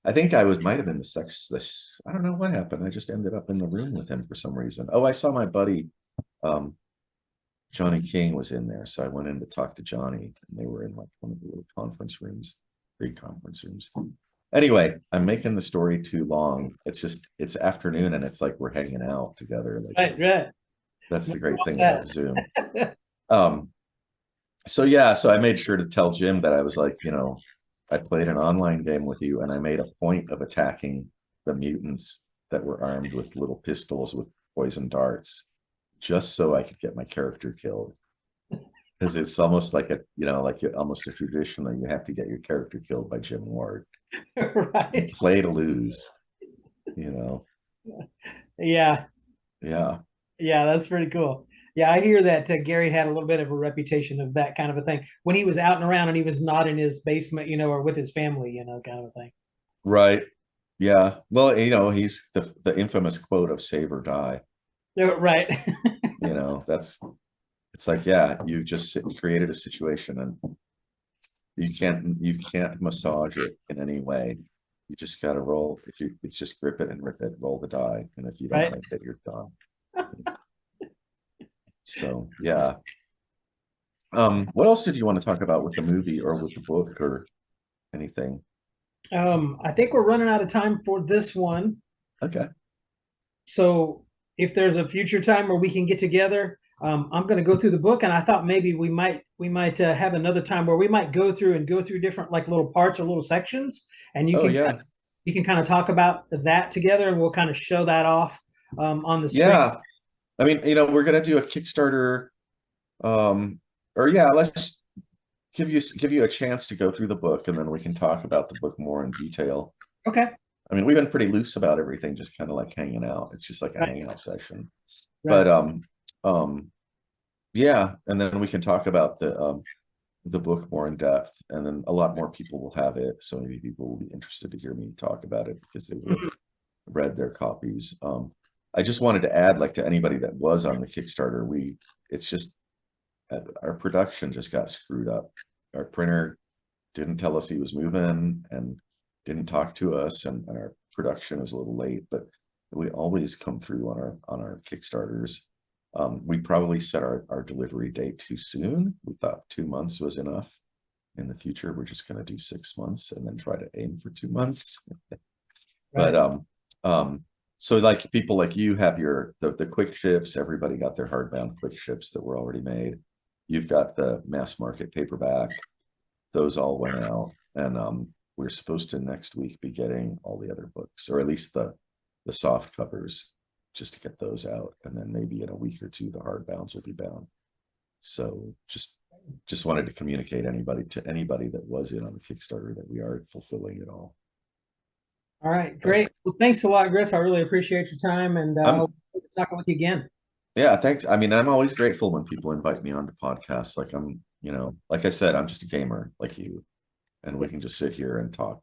I think I might have been I don't know what happened. I just ended up in the room with him for some reason. Oh, I saw my buddy Johnny King was in there. So I went in to talk to Johnny, and they were in like one of the little conference rooms, big conference rooms. Anyway, I'm making the story too long. It's afternoon and it's like we're hanging out together. Like Right, right. That's the great thing about Zoom. So yeah, so I made sure to tell Jim that I was like, I played an online game with you, and I made a point of attacking the mutants that were armed with little pistols with poison darts, just so I could get my character killed. Because it's almost like almost a tradition that you have to get your character killed by Jim Ward. Right. You play to lose, Yeah. Yeah. Yeah, that's pretty cool. Yeah, I hear that Gary had a little bit of a reputation of that kind of a thing when he was out and around and he was not in his basement, or with his family, kind of a thing. Right. Yeah. Well, he's the infamous quote of "save or die." Right. It's like, yeah, you just created a situation, and you can't massage it in any way. You just got to roll. It's just grip it and rip it, roll the die, and if you don't make it, you're done. So yeah. What else did you want to talk about with the movie or with the book or anything? I think we're running out of time for this one. Okay. So if there's a future time where we can get together, I'm going to go through the book, and I thought maybe we might have another time where we might go through different like little parts or little sections, and you can kind of talk about that together, and we'll kind of show that off on the screen. Yeah, I mean, we're going to do a Kickstarter, let's give you a chance to go through the book, and then we can talk about the book more in detail. Okay. I mean, we've been pretty loose about everything, just kind of like hanging out. It's just like a hangout session. Right. But yeah, and then we can talk about the book more in depth, and then a lot more people will have it. So maybe people will be interested to hear me talk about it because they would have read their copies. I just wanted to add, like, to anybody that was on the Kickstarter, it's just our production just got screwed up. Our printer didn't tell us he was moving and didn't talk to us, and our production is a little late, but we always come through on our Kickstarters. We probably set our delivery date too soon. We thought 2 months was enough. In the future, we're just going to do 6 months and then try to aim for 2 months. But so like people like you have the quick ships. Everybody got their hardbound quick ships that were already made. You've got the mass market paperback. Those all went out, and we're supposed to next week be getting all the other books, or at least the soft covers, just to get those out, and then maybe in a week or two the hardbounds will be bound. So just wanted to communicate to anybody that was in on the Kickstarter that we are fulfilling it all. All right, great. Well, thanks a lot, Griff. I really appreciate your time, and I'll be talking with you again. Yeah, thanks. I mean, I'm always grateful when people invite me onto podcasts. Like like I said, I'm just a gamer like you, and we can just sit here and talk